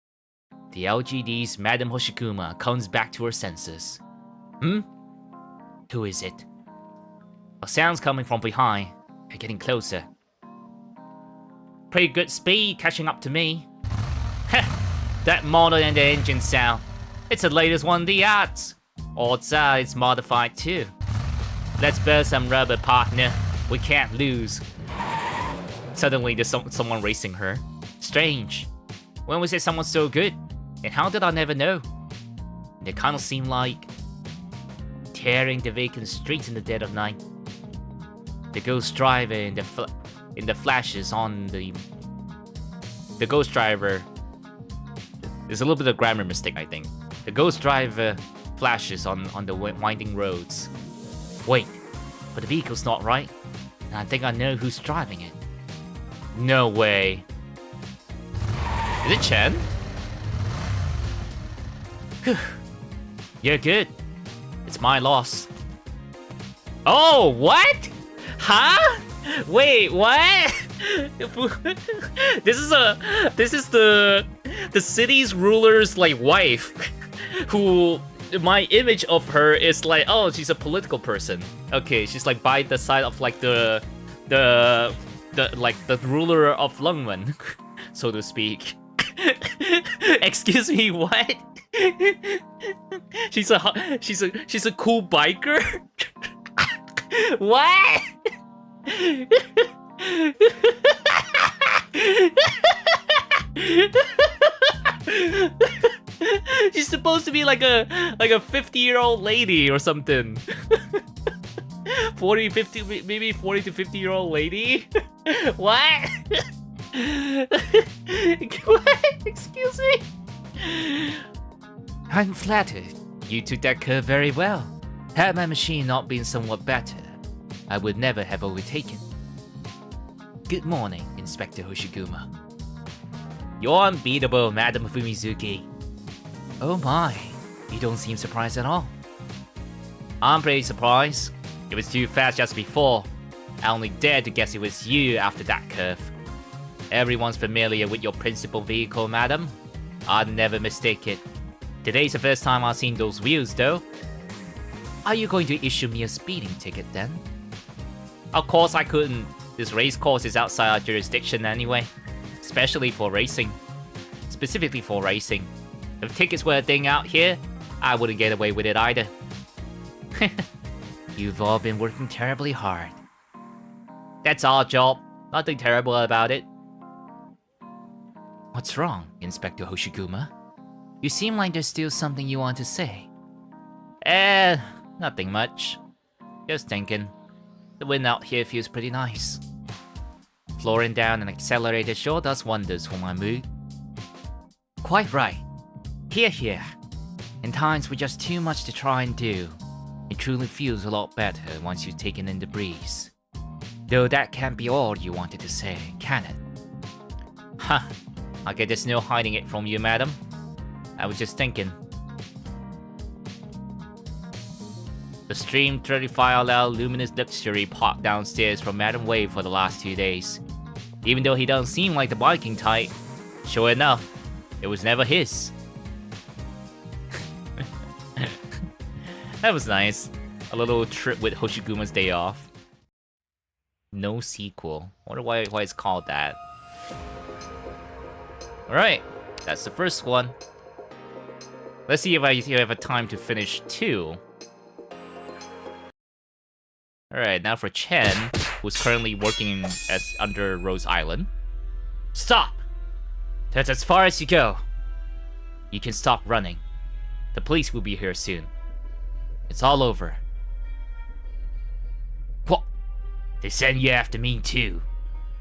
The LGD's Madame Hoshiguma comes back to her senses. Who is it? A sound's coming from behind. They're getting closer. Pretty good speed catching up to me. Heh, that model and the engine sound. It's the latest one of the arts. Odds are it's modified too. Let's burn some rubber, partner. We can't lose. Suddenly there's someone racing her. Strange. When was it someone so good? And how did I never know? They kind of seem like tearing the vacant streets in the dead of night. The ghost driver in the flashes on the ghost driver. There's a little bit of grammar mistake, I think. The ghost driver flashes on the winding roads. Wait, but the vehicle's not right, and I think I know who's driving it. No way. Is it Ch'en? Whew. You're good. It's my loss. Oh, what? Huh? Wait, what? This is the city's ruler's like wife, who my image of her is like, oh, she's a political person. Okay, she's like by the side of like the ruler of Lungmen, so to speak. Excuse me, what? She's a cool biker? What? She's supposed to be like a 50-year-old lady or something. 40, 50, maybe 40 to 50-year-old lady? What? What? Excuse me? I'm flattered. You took that curve very well. Had my machine not been somewhat better, I would never have overtaken. Good morning, Inspector Hoshiguma. You're unbeatable, Madam Fumizuki. Oh my, you don't seem surprised at all. I'm pretty surprised. It was too fast just before. I only dared to guess it was you after that curve. Everyone's familiar with your principal vehicle, madam. I'd never mistake it. Today's the first time I've seen those wheels, though. Are you going to issue me a speeding ticket, then? Of course I couldn't. This race course is outside our jurisdiction anyway. Especially for racing. Specifically for racing. If tickets were a thing out here, I wouldn't get away with it either. You've all been working terribly hard. That's our job. Nothing terrible about it. What's wrong, Inspector Hoshiguma? You seem like there's still something you want to say. Nothing much. Just thinking. The wind out here feels pretty nice. Flooring down an accelerator sure does wonders for my mood. Quite right. Hear, hear. In times with just too much to try and do, it truly feels a lot better once you've taken in the breeze. Though that can't be all you wanted to say, can it? Huh. I guess there's no hiding it from you, madam. I was just thinking. The stream 35LL luminous luxury parked downstairs from Madam Wave for the last 2 days. Even though he doesn't seem like the biking type, sure enough, it was never his. That was nice. A little trip with Hoshiguma's day off. No sequel. I wonder why it's called that. Alright, that's the first one. Let's see if I have a time to finish 2. Alright, now for Chen, who's currently working as under Rose Island. Stop! That's as far as you go. You can stop running. The police will be here soon. It's all over. What? They sent you after me too.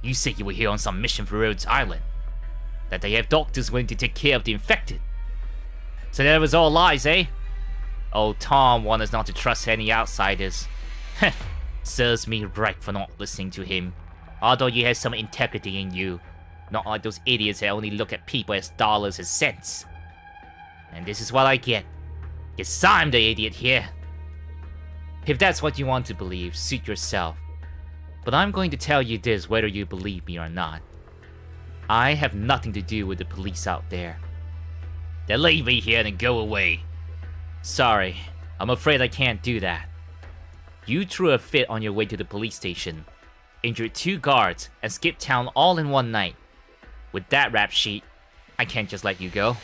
You said you were here on some mission for Rhodes Island. That they have doctors willing to take care of the infected. So that was all lies, eh? Old Tom wanted us not to trust any outsiders. Heh, serves me right for not listening to him. Although you have some integrity in you. Not like those idiots that only look at people as dollars and cents. And this is what I get. Guess I'm the idiot here. If that's what you want to believe, suit yourself. But I'm going to tell you this whether you believe me or not. I have nothing to do with the police out there. Then leave me here and go away. Sorry, I'm afraid I can't do that. You threw a fit on your way to the police station, injured 2 guards, and skipped town all in one night. With that rap sheet, I can't just let you go.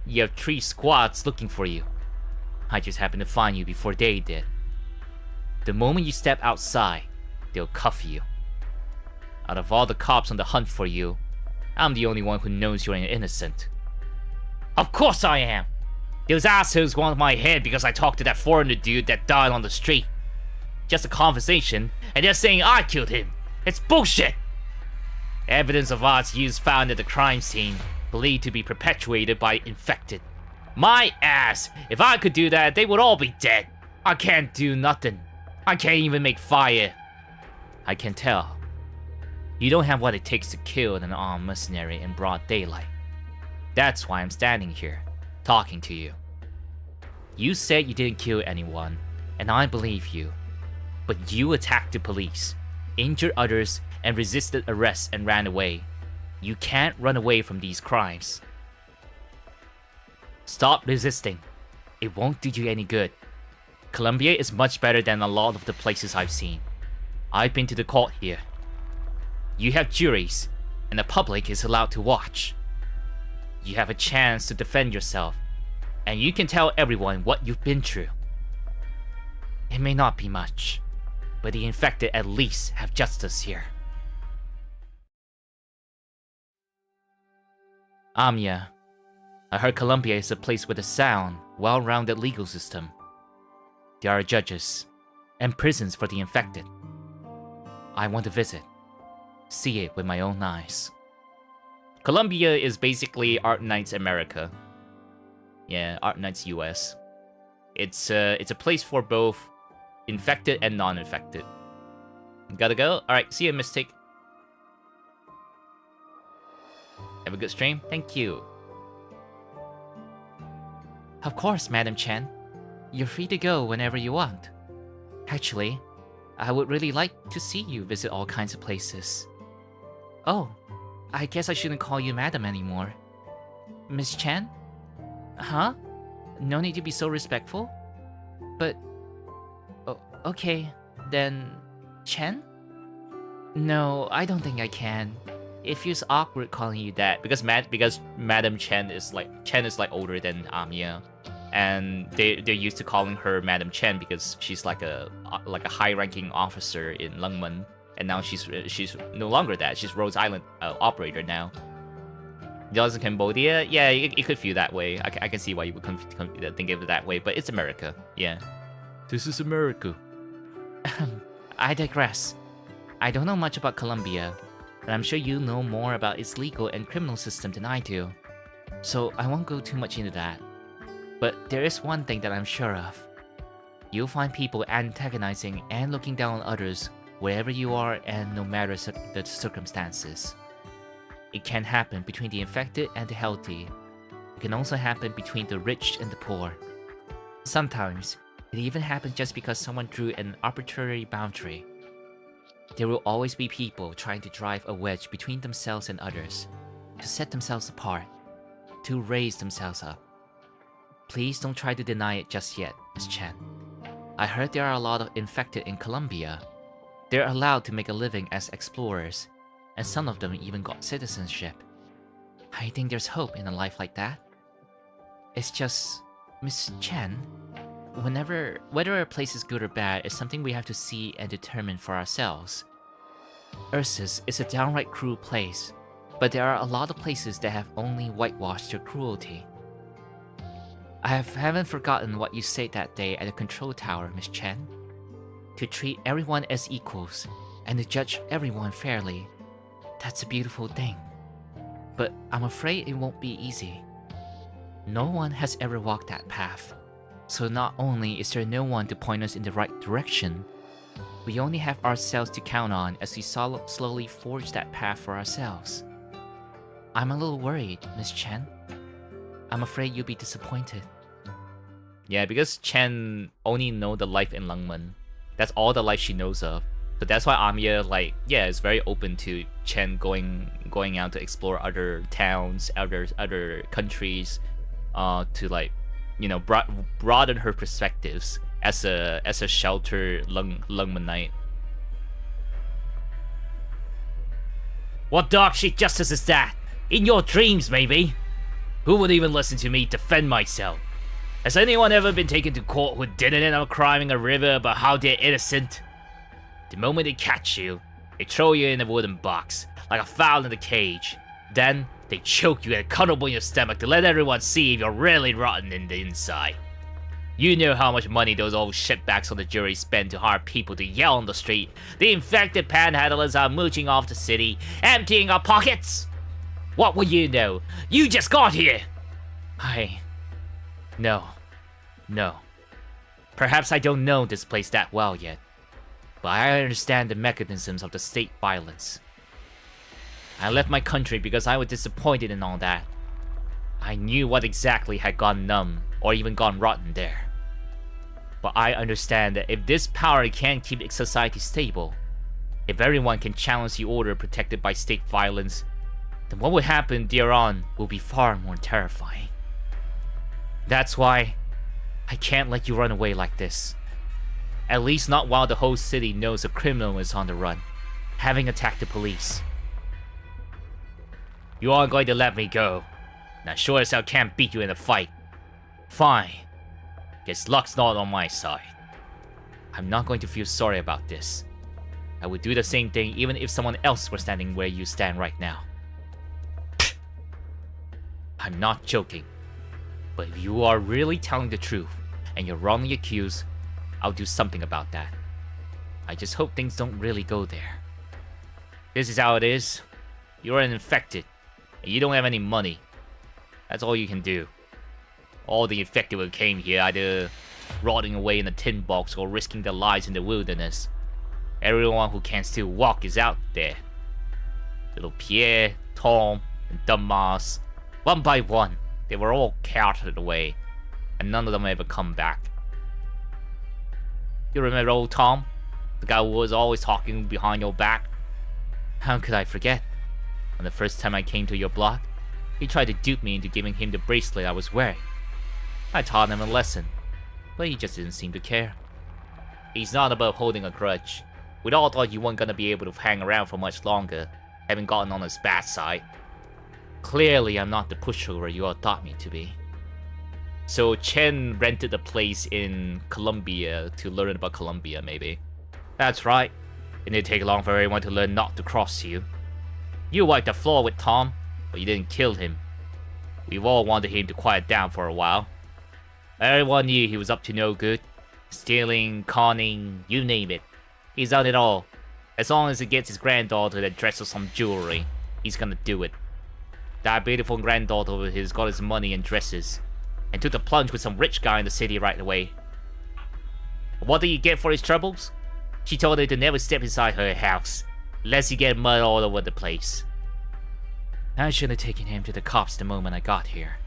You have 3 squads looking for you. I just happened to find you before they did. The moment you step outside, they'll cuff you. Out of all the cops on the hunt for you, I'm the only one who knows you're innocent. Of course I am! Those assholes want my head because I talked to that foreigner dude that died on the street. Just a conversation, and they're saying I killed him. It's bullshit! Evidence of arts use found at the crime scene, believed to be perpetuated by infected. My ass! If I could do that, they would all be dead. I can't do nothing. I can't even make fire. I can tell. You don't have what it takes to kill an armed mercenary in broad daylight. That's why I'm standing here, talking to you. You said you didn't kill anyone, and I believe you. But you attacked the police, injured others, and resisted arrest and ran away. You can't run away from these crimes. Stop resisting. It won't do you any good. Colombia is much better than a lot of the places I've seen. I've been to the court here. You have juries, and the public is allowed to watch. You have a chance to defend yourself, and you can tell everyone what you've been through. It may not be much, but the infected at least have justice here. Amya, I heard Colombia is a place with a sound, well-rounded legal system. There are judges, and prisons for the infected. I want to visit, see it with my own eyes. Colombia is basically Arknights America. Yeah, Arknights US. It's a place for both infected and non-infected. Gotta go? Alright, see you, Mystic. Have a good stream. Thank you. Of course, Madam Chen. You're free to go whenever you want. Actually, I would really like to see you visit all kinds of places. Oh, I guess I shouldn't call you Madam anymore. Miss Chen? Huh? No need to be so respectful? But... Oh, okay, then... Chen? No, I don't think I can. It feels awkward calling you that because Madam Chen is like older than Amya, and they're used to calling her Madam Chen because she's like a high-ranking officer in Lungmen, and now she's no longer that. She's Rhodes Island operator now. Does in Cambodia? Yeah, it could feel that way. I can see why you would think of it that way, but it's America. Yeah, this is America. I digress. I don't know much about Colombia, but I'm sure you know more about its legal and criminal system than I do. So I won't go too much into that. But there is one thing that I'm sure of. You'll find people antagonizing and looking down on others wherever you are and no matter the circumstances. It can happen between the infected and the healthy. It can also happen between the rich and the poor. Sometimes, it even happens just because someone drew an arbitrary boundary. There will always be people trying to drive a wedge between themselves and others, to set themselves apart, to raise themselves up. Please don't try to deny it just yet, Ms. Chen. I heard there are a lot of infected in Colombia. They're allowed to make a living as explorers, and some of them even got citizenship. I think there's hope in a life like that. It's just, Miss Ch'en, whether a place is good or bad is something we have to see and determine for ourselves. Ursus is a downright cruel place, but there are a lot of places that have only whitewashed their cruelty. I haven't forgotten what you said that day at the control tower, Miss Ch'en. To treat everyone as equals, and to judge everyone fairly. That's a beautiful thing. But I'm afraid it won't be easy. No one has ever walked that path. So not only is there no one to point us in the right direction, we only have ourselves to count on as we slowly forge that path for ourselves. I'm a little worried, Miss Ch'en. I'm afraid you'll be disappointed. Yeah, because Chen only know the life in Lungmen. That's all the life she knows of. So that's why Amiya, like, yeah, is very open to Chen going out to explore other towns, other countries, to, like, you know, broaden her perspectives as a sheltered Lungmenite. What dog shit justice is that? In your dreams, maybe? Who would even listen to me defend myself? Has anyone ever been taken to court who didn't end up crying in a river about how they're innocent? The moment they catch you, they throw you in a wooden box, like a fowl in a cage. Then, they choke you and cut open your stomach to let everyone see if you're really rotten in the inside. You know how much money those old shitbags on the jury spend to hire people to yell on the street. The infected panhandlers are mooching off the city, emptying our pockets! What will you know? You just got here! No. Perhaps I don't know this place that well yet, but I understand the mechanisms of the state violence. I left my country because I was disappointed in all that. I knew what exactly had gone numb, or even gone rotten there. But I understand that if this power can't keep society stable, if everyone can challenge the order protected by state violence, then what will happen thereon will be far more terrifying. That's why I can't let you run away like this. At least not while the whole city knows a criminal is on the run, having attacked the police. You aren't going to let me go. Now sure as hell can't beat you in a fight. Fine. Guess luck's not on my side. I'm not going to feel sorry about this. I would do the same thing even if someone else were standing where you stand right now. I'm not joking. But if you are really telling the truth, and you're wrongly accused, I'll do something about that. I just hope things don't really go there. This is how it is. You're an infected, and you don't have any money. That's all you can do. All the infected who came here either rotting away in a tin box or risking their lives in the wilderness. Everyone who can still walk is out there. Little Pierre, Tom, and Dumbass. One by one, they were all carted away, and none of them ever come back. You remember old Tom? The guy who was always talking behind your back? How could I forget? On the first time I came to your block, he tried to dupe me into giving him the bracelet I was wearing. I taught him a lesson, but he just didn't seem to care. He's not about holding a grudge. We'd all thought you weren't gonna be able to hang around for much longer, having gotten on his bad side. Clearly, I'm not the pushover you all thought me to be. So Chen rented a place in Colombia to learn about Colombia, maybe. That's right. It didn't take long for everyone to learn not to cross you. You wiped the floor with Tom, but you didn't kill him. We've all wanted him to quiet down for a while. Everyone knew he was up to no good. Stealing, conning, you name it. He's done it all. As long as he gets his granddaughter to dress with some jewelry, he's gonna do it. That beautiful granddaughter of his got his money and dresses, and took the plunge with some rich guy in the city right away. What did he get for his troubles? She told him to never step inside her house, lest he get mud all over the place. I should have taken him to the cops the moment I got here.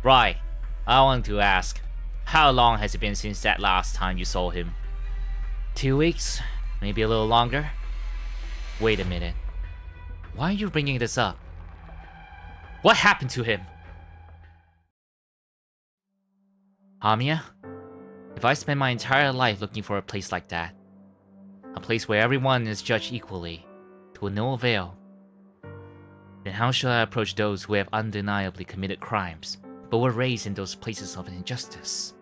Right, I want to ask, how long has it been since that last time you saw him? 2 weeks? Maybe a little longer? Wait a minute. Why are you bringing this up? What happened to him? Amiya? If I spend my entire life looking for a place like that, a place where everyone is judged equally, to no avail. Then how shall I approach those who have undeniably committed crimes, but were raised in those places of injustice?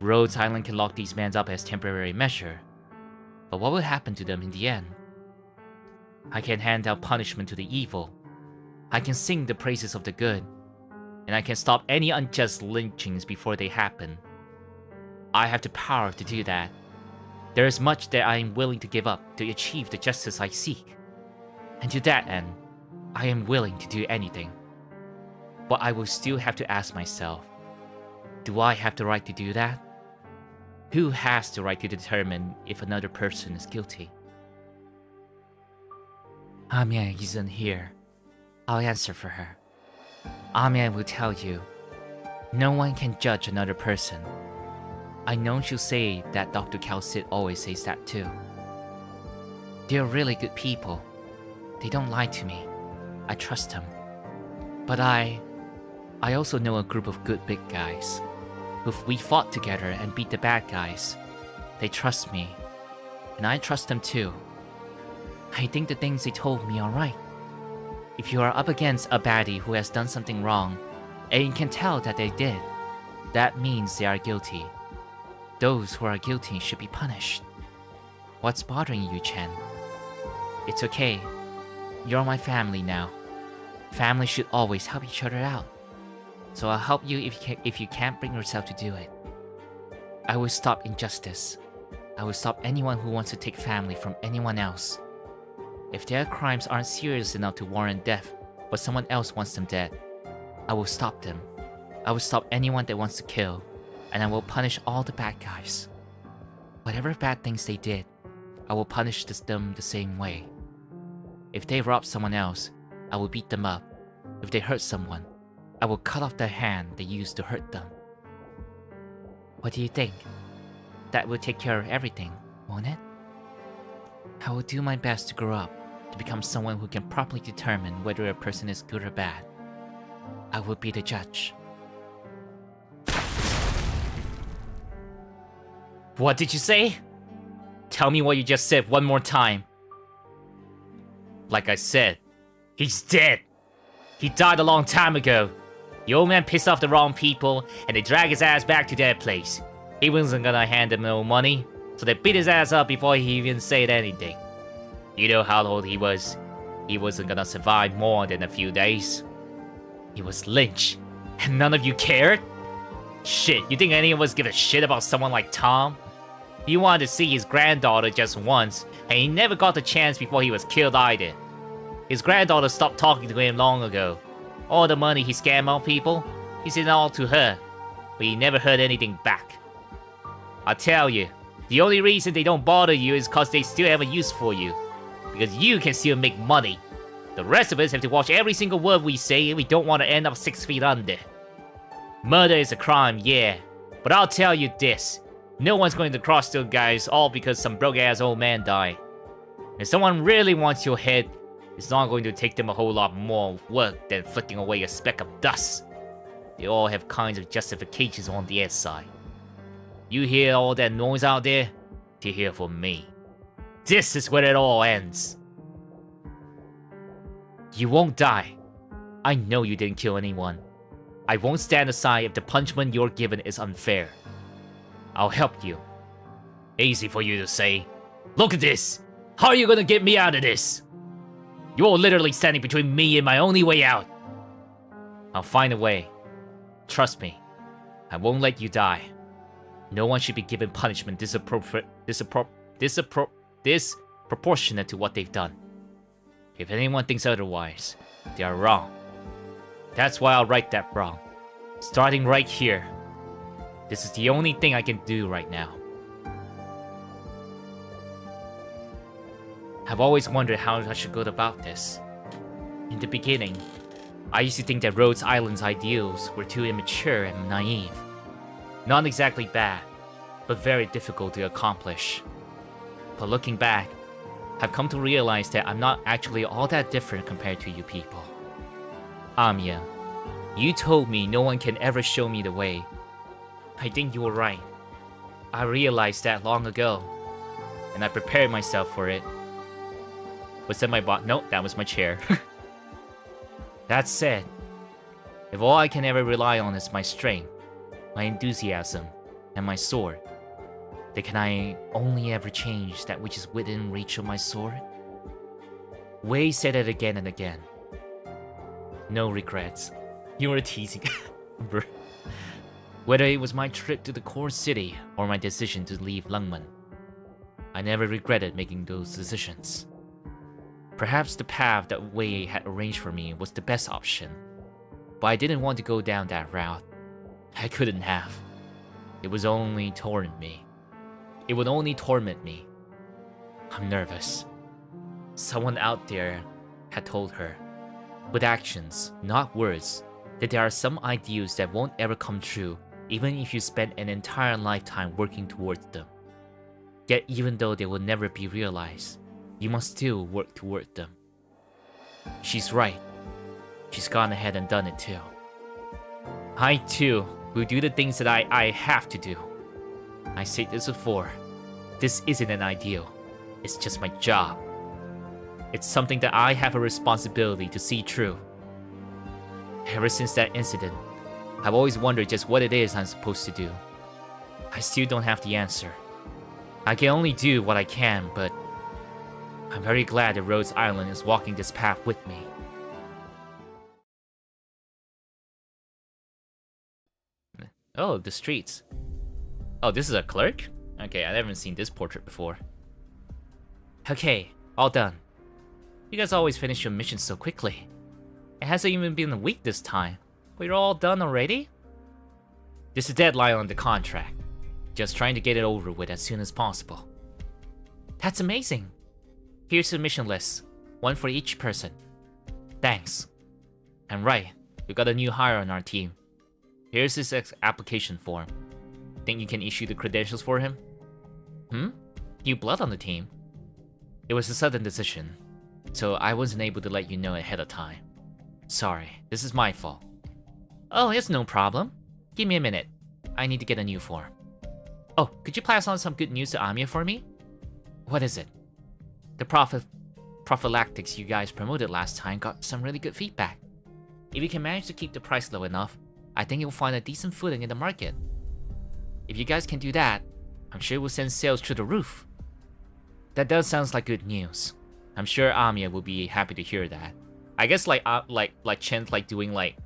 Rhodes Island can lock these men up as temporary measure, but what will happen to them in the end? I can hand out punishment to the evil. I can sing the praises of the good, and I can stop any unjust lynchings before they happen. I have the power to do that. There is much that I am willing to give up to achieve the justice I seek, and to that end, I am willing to do anything. But I will still have to ask myself, do I have the right to do that? Who has the right to determine if another person is guilty? Amian isn't here. I'll answer for her. Amian will tell you, no one can judge another person. I know she'll say that Dr. Calcit always says that too. They're really good people. They don't lie to me. I trust them. But I also know a group of good big guys. If we fought together and beat the bad guys, they trust me. And I trust them too. I think the things they told me are right. If you are up against a baddie who has done something wrong, and you can tell that they did, that means they are guilty. Those who are guilty should be punished. What's bothering you, Ch'en? It's okay. You're my family now. Family should always help each other out. So I'll help you if you can't bring yourself to do it. I will stop injustice. I will stop anyone who wants to take family from anyone else. If their crimes aren't serious enough to warrant death, but someone else wants them dead, I will stop them. I will stop anyone that wants to kill, and I will punish all the bad guys. Whatever bad things they did, I will punish them the same way. If they rob someone else, I will beat them up. If they hurt someone, I will cut off the hand they used to hurt them. What do you think? That will take care of everything, won't it? I will do my best to grow up, to become someone who can properly determine whether a person is good or bad. I will be the judge. What did you say? Tell me what you just said one more time. Like I said, he's dead. He died a long time ago. The old man pissed off the wrong people, and they dragged his ass back to their place. He wasn't gonna hand them no money, so they beat his ass up before he even said anything. You know how old he was? He wasn't gonna survive more than a few days. He was lynched, and none of you cared? Shit, you think any of us give a shit about someone like Tom? He wanted to see his granddaughter just once, and he never got the chance before he was killed either. His granddaughter stopped talking to him long ago. All the money he scammed off people, he sent it all to her, but he never heard anything back. I tell you, the only reason they don't bother you is cause they still have a use for you. Because you can still make money. The rest of us have to watch every single word we say if we don't want to end up 6 feet under. Murder is a crime, yeah, but I'll tell you this. No one's going to cross those guys all because some broke-ass old man died. If someone really wants your head, it's not going to take them a whole lot more work than flicking away a speck of dust. They all have kinds of justifications on the inside. You hear all that noise out there? To hear from me. This is where it all ends. You won't die. I know you didn't kill anyone. I won't stand aside if the punishment you're given is unfair. I'll help you. Easy for you to say. Look at this! How are you gonna get me out of this? You're literally standing between me and my only way out. I'll find a way. Trust me. I won't let you die. No one should be given punishment disproportionate to what they've done. If anyone thinks otherwise, they are wrong. That's why I'll right that wrong. Starting right here. This is the only thing I can do right now. I've always wondered how I should go about this. In the beginning, I used to think that Rhodes Island's ideals were too immature and naive. Not exactly bad, but very difficult to accomplish. But looking back, I've come to realize that I'm not actually all that different compared to you people. Amiya, you told me no one can ever show me the way. I think you were right. I realized that long ago, and I prepared myself for it. Was that my bot? Nope, that was my chair. That said, if all I can ever rely on is my strength, my enthusiasm, and my sword, then can I only ever change that which is within reach of my sword? Wei said it again and again. No regrets. You were teasing. Whether it was my trip to the core city or my decision to leave Lungmen, I never regretted making those decisions. Perhaps the path that Wei had arranged for me was the best option, but I didn't want to go down that route. I couldn't have. It would only torment me. I'm nervous. Someone out there had told her, with actions, not words, that there are some ideals that won't ever come true even if you spend an entire lifetime working towards them. Yet even though they will never be realized, you must still work toward them. She's right. She's gone ahead and done it too. I too will do the things that I have to do. I said this before. This isn't an ideal. It's just my job. It's something that I have a responsibility to see through. Ever since that incident, I've always wondered just what it is I'm supposed to do. I still don't have the answer. I can only do what I can, but I'm very glad that Rhodes Island is walking this path with me. Oh, the streets. Oh, this is a clerk? Okay, I haven't seen this portrait before. Okay, all done. You guys always finish your missions so quickly. It hasn't even been a week this time, but you're all done already? There's a deadline on the contract. Just trying to get it over with as soon as possible. That's amazing. Here's the mission list, one for each person. Thanks. And right, we got a new hire on our team. Here's his application form. Think you can issue the credentials for him? New blood on the team? It was a sudden decision, so I wasn't able to let you know ahead of time. Sorry, this is my fault. Oh, it's no problem. Give me a minute. I need to get a new form. Oh, could you pass on some good news to Amiya for me? What is it? The prophylactics you guys promoted last time got some really good feedback. If you can manage to keep the price low enough, I think you'll find a decent footing in the market. If you guys can do that, I'm sure we'll send sales through the roof. That does sound like good news. I'm sure Amiya will be happy to hear that. I guess like Ch'en's like doing like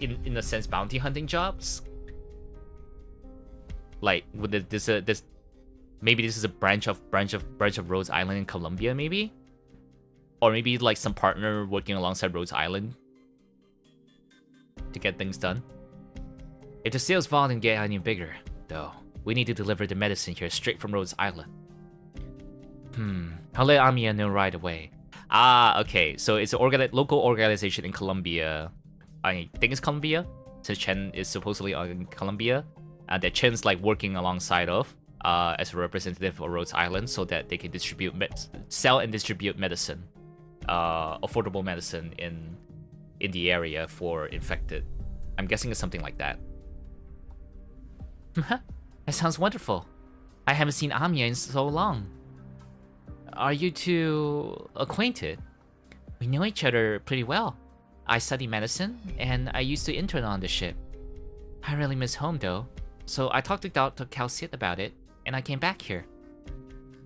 in a sense bounty hunting jobs. Like with this maybe this is a branch of Rhodes Island in Colombia maybe, or maybe like some partner working alongside Rhodes Island to get things done. If the sales volume get any bigger, though, we need to deliver the medicine here straight from Rhodes Island. I'll let Amiya know right away. Ah, okay, so it's a local organization in Colombia. I think it's Colombia, since Ch'en is supposedly in Colombia, and that Ch'en's like working alongside of as a representative of Rhodes Island, so that they can sell and distribute medicine, affordable medicine in the area for infected. I'm guessing it's something like that. That sounds wonderful. I haven't seen Amiya in so long. Are you two acquainted? We know each other pretty well. I study medicine, and I used to intern on the ship. I really miss home though, so I talked to Dr. Calcit about it, and I came back here.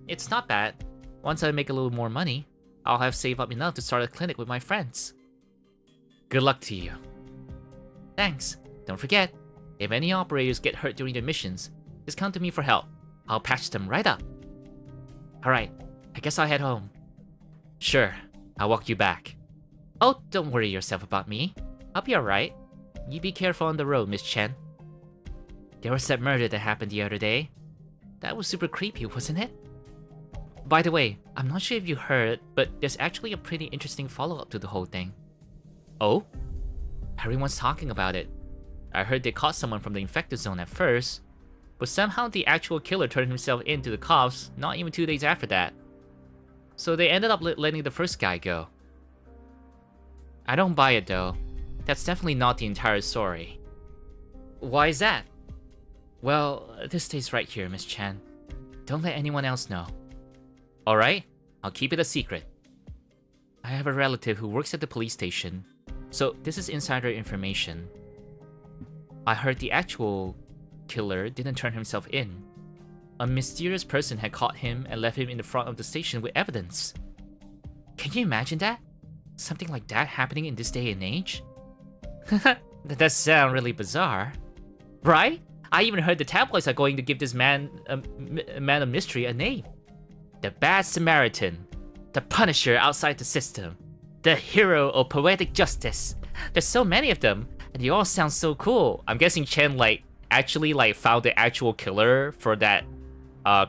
It's not bad. Once I make a little more money, I'll have saved up enough to start a clinic with my friends. Good luck to you. Thanks. Don't forget, if any operators get hurt during their missions, just come to me for help. I'll patch them right up. Alright, I guess I'll head home. Sure, I'll walk you back. Oh, don't worry yourself about me. I'll be alright. You be careful on the road, Miss Ch'en. There was that murder that happened the other day. That was super creepy, wasn't it? By the way, I'm not sure if you heard, but there's actually a pretty interesting follow-up to the whole thing. Oh? Everyone's talking about it. I heard they caught someone from the infected zone at first, but somehow the actual killer turned himself in to the cops not even 2 days after that. So they ended up letting the first guy go. I don't buy it though. That's definitely not the entire story. Why is that? Well, this stays right here, Miss Ch'en. Don't let anyone else know. Alright, I'll keep it a secret. I have a relative who works at the police station, so this is insider information. I heard the actual killer didn't turn himself in. A mysterious person had caught him and left him in the front of the station with evidence. Can you imagine that? Something like that happening in this day and age? That does sound really bizarre. Right? I even heard the tabloids are going to give this man of mystery a name. The Bad Samaritan. The Punisher outside the system. The hero of poetic justice. There's so many of them, and they all sound so cool. I'm guessing Ch'en actually found the actual killer for that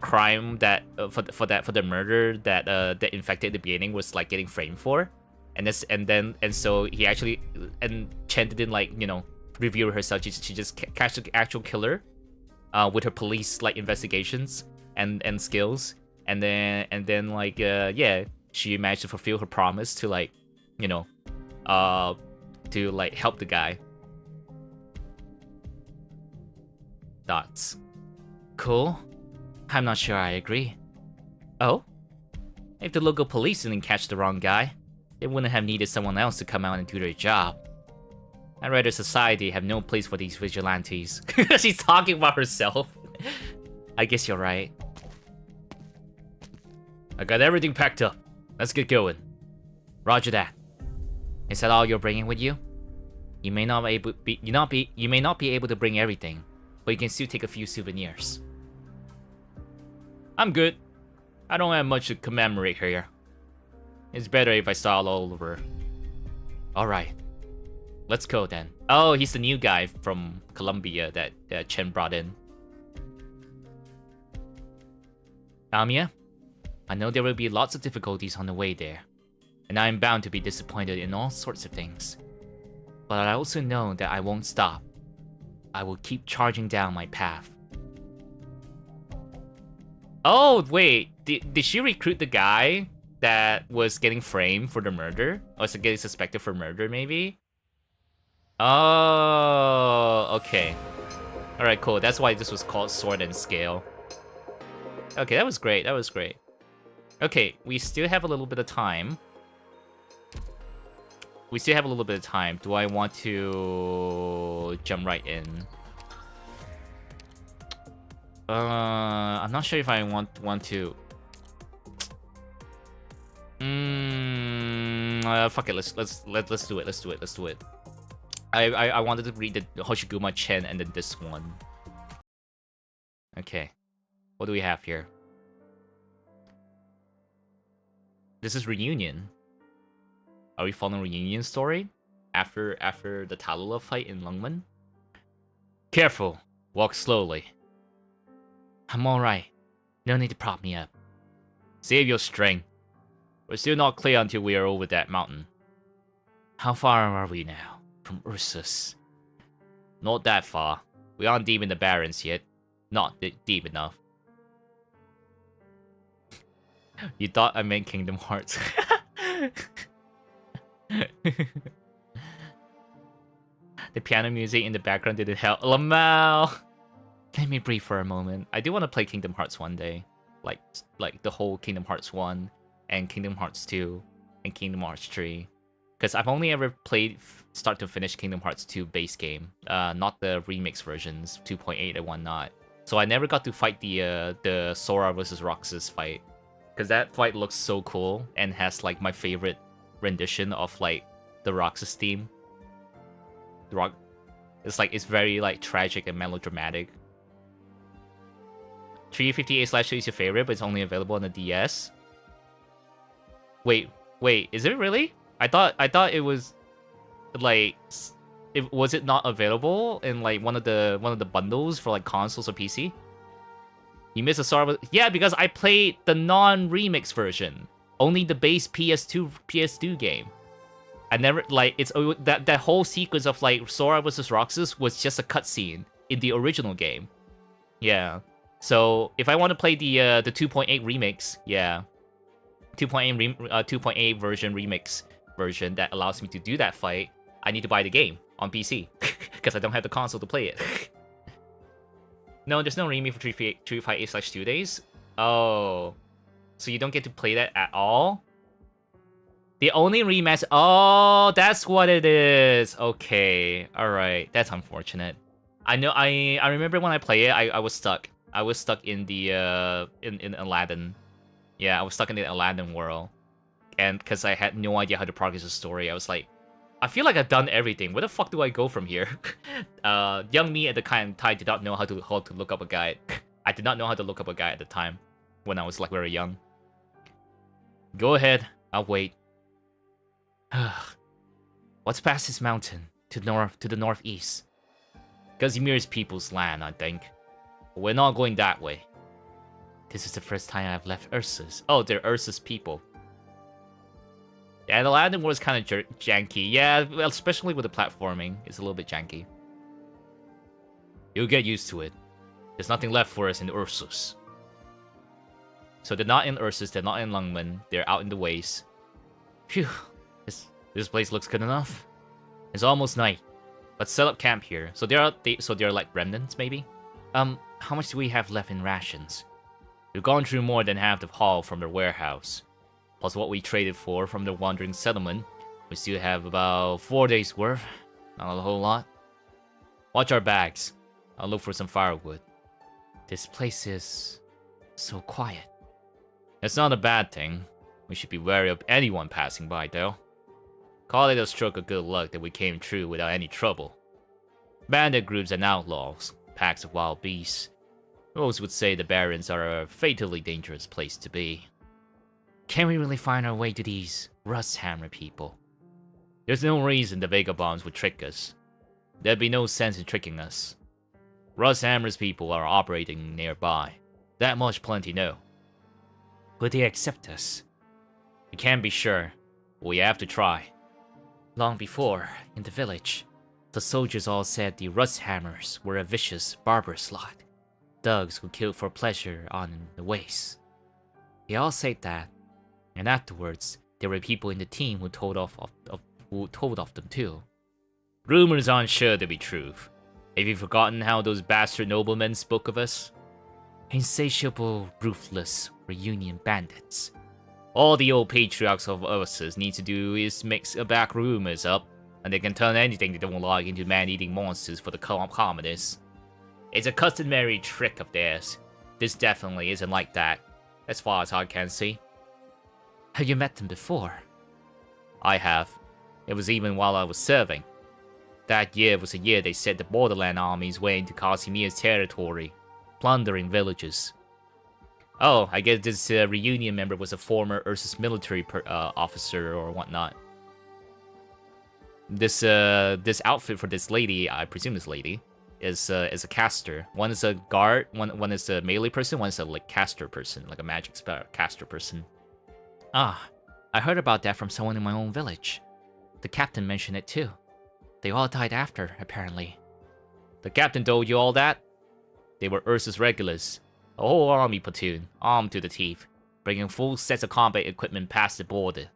crime that for the murder that that infected at the beginning was getting framed for, and so he actually, and Ch'en didn't reveal herself. She just catch the actual killer with her police investigations and skills, and then yeah, she managed to fulfill her promise to help the guy. Thoughts? Cool. I'm not sure I agree. Oh? If the local police didn't catch the wrong guy, they wouldn't have needed someone else to come out and do their job. I'd rather society have no place for these vigilantes. She's talking about herself. I guess you're right. I got everything packed up. Let's get going. Roger that. Is that all you're bringing with you? You may not be able to bring everything, but you can still take a few souvenirs. I'm good. I don't have much to commemorate here. It's better if I start all over. Alright. Let's go then. Oh, he's the new guy from Colombia that Ch'en brought in. Amiya, I know there will be lots of difficulties on the way there, and I am bound to be disappointed in all sorts of things. But I also know that I won't stop. I will keep charging down my path. Oh, wait. Did she recruit the guy that was getting framed for the murder? Or was getting suspected for murder, maybe? Oh, okay. Alright, cool. That's why this was called Sword and Scale. Okay, that was great. That was great. Okay, we still have a little bit of time. Do I want to jump right in? I'm not sure if I want to. Fuck it. Let's do it. Let's do it. I wanted to read the Hoshiguma Ch'en and then this one. Okay, what do we have here? This is Reunion. Are we following Reunion story after the Talula fight in Lungmen? Careful. Walk slowly. I'm alright. No need to prop me up. Save your strength. We're still not clear until we are over that mountain. How far are we now from Ursus? Not that far. We aren't deep in the Barrens yet. Not deep enough. You thought I meant Kingdom Hearts. The piano music in the background didn't help. Lamau! Let me breathe for a moment. I do want to play Kingdom Hearts one day. Like the whole Kingdom Hearts 1 and Kingdom Hearts 2 and Kingdom Hearts 3. Because I've only ever played start to finish Kingdom Hearts 2 base game. Not the remix versions, 2.8 and whatnot. So I never got to fight the Sora versus Roxas fight. Because that fight looks so cool and has my favorite rendition of the Roxas theme. It's very tragic and melodramatic. 358/2 is your favorite, but it's only available on the DS. Wait, is it really? I thought it was was it not available in one of the bundles for consoles or PC? You missed a Sora. Yeah, because I played the non-remix version, only the base PS2 game. I never it's that whole sequence of Sora versus Roxas was just a cutscene in the original game. Yeah. So if I want to play the 2.8 remix, yeah, 2.8 version remix version that allows me to do that fight, I need to buy the game on PC because I don't have the console to play it. No, there's no remake for 358/2 days. Oh, so you don't get to play that at all? The only remaster. Oh, that's what it is. Okay, all right. That's unfortunate. I know. I remember when I played it, I was stuck. I was stuck in the in Aladdin. Yeah, I was stuck in the Aladdin world, and because I had no idea how to progress the story, I was like, I feel like I've done everything. Where the fuck do I go from here? Young me at the time did not know how to look up a guide. I did not know how to look up a guide at the time when I was like very young. Go ahead. I'll wait. What's past this mountain? To the northeast. Casimir's people's land, I think. But we're not going that way. This is the first time I've left Ursa's. Oh, they're Ursa's people. Yeah, the landing was kind of janky. Yeah, well, especially with the platforming. It's a little bit janky. You'll get used to it. There's nothing left for us in Ursus. So they're not in Ursus, they're not in Lungmen. They're out in the waste. Phew. This place looks good enough. It's almost night. Let's set up camp here. So they're like remnants, maybe? How much do we have left in rations? We've gone through more than half the haul from their warehouse. Plus what we traded for from the wandering settlement. We still have about 4 days worth. Not a whole lot. Watch our bags. I'll look for some firewood. This place is so quiet. It's not a bad thing. We should be wary of anyone passing by, though. Call it a stroke of good luck that we came through without any trouble. Bandit groups and outlaws, packs of wild beasts. Most would say the Barrens are a fatally dangerous place to be. Can we really find our way to these Rusthammer people? There's no reason the vagabonds would trick us. There'd be no sense in tricking us. Rusthammer's people are operating nearby. That much plenty know. Would they accept us? We can't be sure, but we have to try. Long before, in the village, the soldiers all said the Rusthammers were a vicious, barbarous lot. Thugs who killed for pleasure on the waste. They all said that, and afterwards, there were people in the team who told of them too. Rumors aren't sure to be true. Have you forgotten how those bastard noblemen spoke of us? Insatiable, ruthless, reunion bandits. All the old patriarchs of Ursus need to do is mix back rumors up, and they can turn anything they don't like into man-eating monsters for the commoners. It's a customary trick of theirs. This definitely isn't like that, as far as I can see. Have you met them before? I have. It was even while I was serving. That year was the year they said the borderland armies went into Casimir's territory, plundering villages. Oh, I guess this reunion member was a former Ursus military officer or whatnot. This outfit for this lady, I presume this lady, is a caster. One is a guard, one is a melee person, one is a like caster person, like a magic spell caster person. Ah, I heard about that from someone in my own village. The captain mentioned it too. They all died after, apparently. The captain told you all that? They were Ursus regulars. A whole army platoon, armed to the teeth, bringing full sets of combat equipment past the border.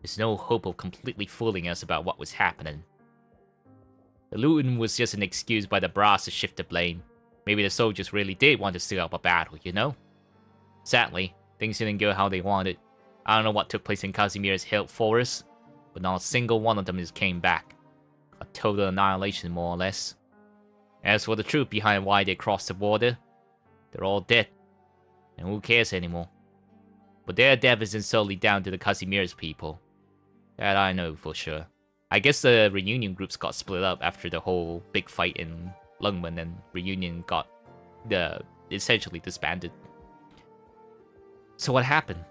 There's no hope of completely fooling us about what was happening. The looting was just an excuse by the brass to shift the blame. Maybe the soldiers really did want to steal up a battle, you know? Sadly, things didn't go how they wanted. I don't know what took place in Casimir's Hill Forest, but not a single one of them just came back. A total annihilation, more or less. As for the truth behind why they crossed the border, they're all dead, and who cares anymore? But their death isn't solely down to the Casimir's people. That I know for sure. I guess the reunion groups got split up after the whole big fight in Lungmen, and reunion got essentially disbanded. So what happened?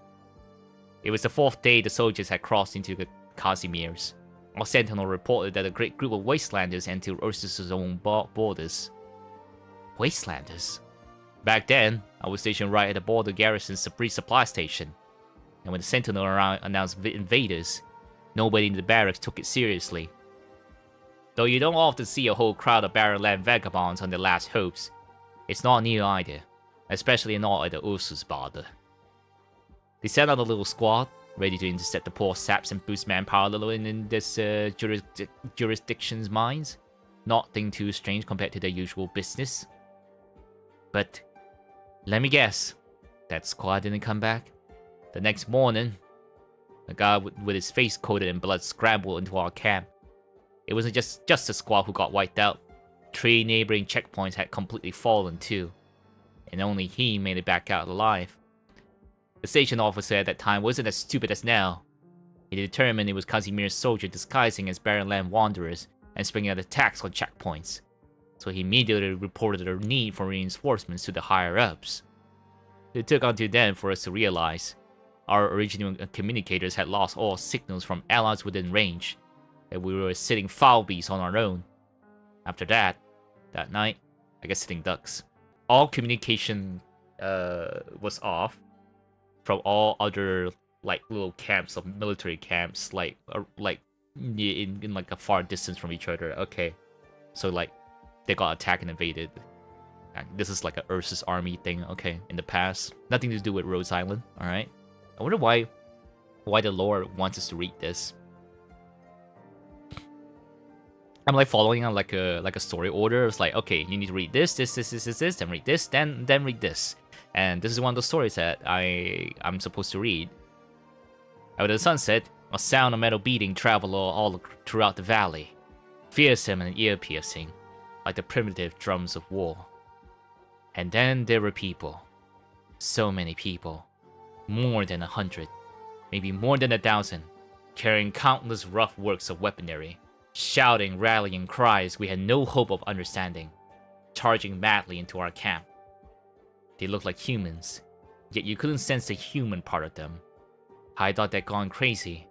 It was the 4th day the soldiers had crossed into the Casimir's. Our sentinel reported that a great group of wastelanders entered Ursus' own borders. Wastelanders? Back then, I was stationed right at the border garrison's supply station, and when the sentinel announced invaders, nobody in the barracks took it seriously. Though you don't often see a whole crowd of barren-land vagabonds on their last hopes, it's not new either, especially not at the Ursus border. They sent out a little squad, ready to intercept the poor saps and boost manpower a little in this jurisdiction's minds. Nothing too strange compared to their usual business. But let me guess, that squad didn't come back. The next morning, A guy with his face coated in blood scrambled into our camp. It wasn't just a squad who got wiped out. 3 neighboring checkpoints had completely fallen too, and only he made it back out alive. The station officer at that time wasn't as stupid as now. He determined it was Casimir's soldiers disguising as barren land wanderers and springing out attacks on checkpoints. So he immediately reported a need for reinforcements to the higher-ups. It took until then for us to realize our original communicators had lost all signals from allies within range, and we were sitting foul beasts on our own. After that night, I guess sitting ducks. All communication was off from all other like little camps of military camps, like in like a far distance from each other. Okay, so like they got attacked and invaded. This is like a Ursus army thing. Okay, in the past, nothing to do with Rose Island. All right, I wonder why the lore wants us to read this. I'm like following on like a story order. It's like, okay, you need to read this, then read this, then read this, and this is one of the stories that I'm supposed to read. After the sunset, a sound of metal beating traveled all throughout the valley, fearsome and ear-piercing, like the primitive drums of war. And then there were people, so many people, more than 100, maybe more than 1,000, carrying countless rough works of weaponry, shouting rallying cries we had no hope of understanding, charging madly into our camp. They looked like humans, yet you couldn't sense the human part of them. I thought they'd gone crazy,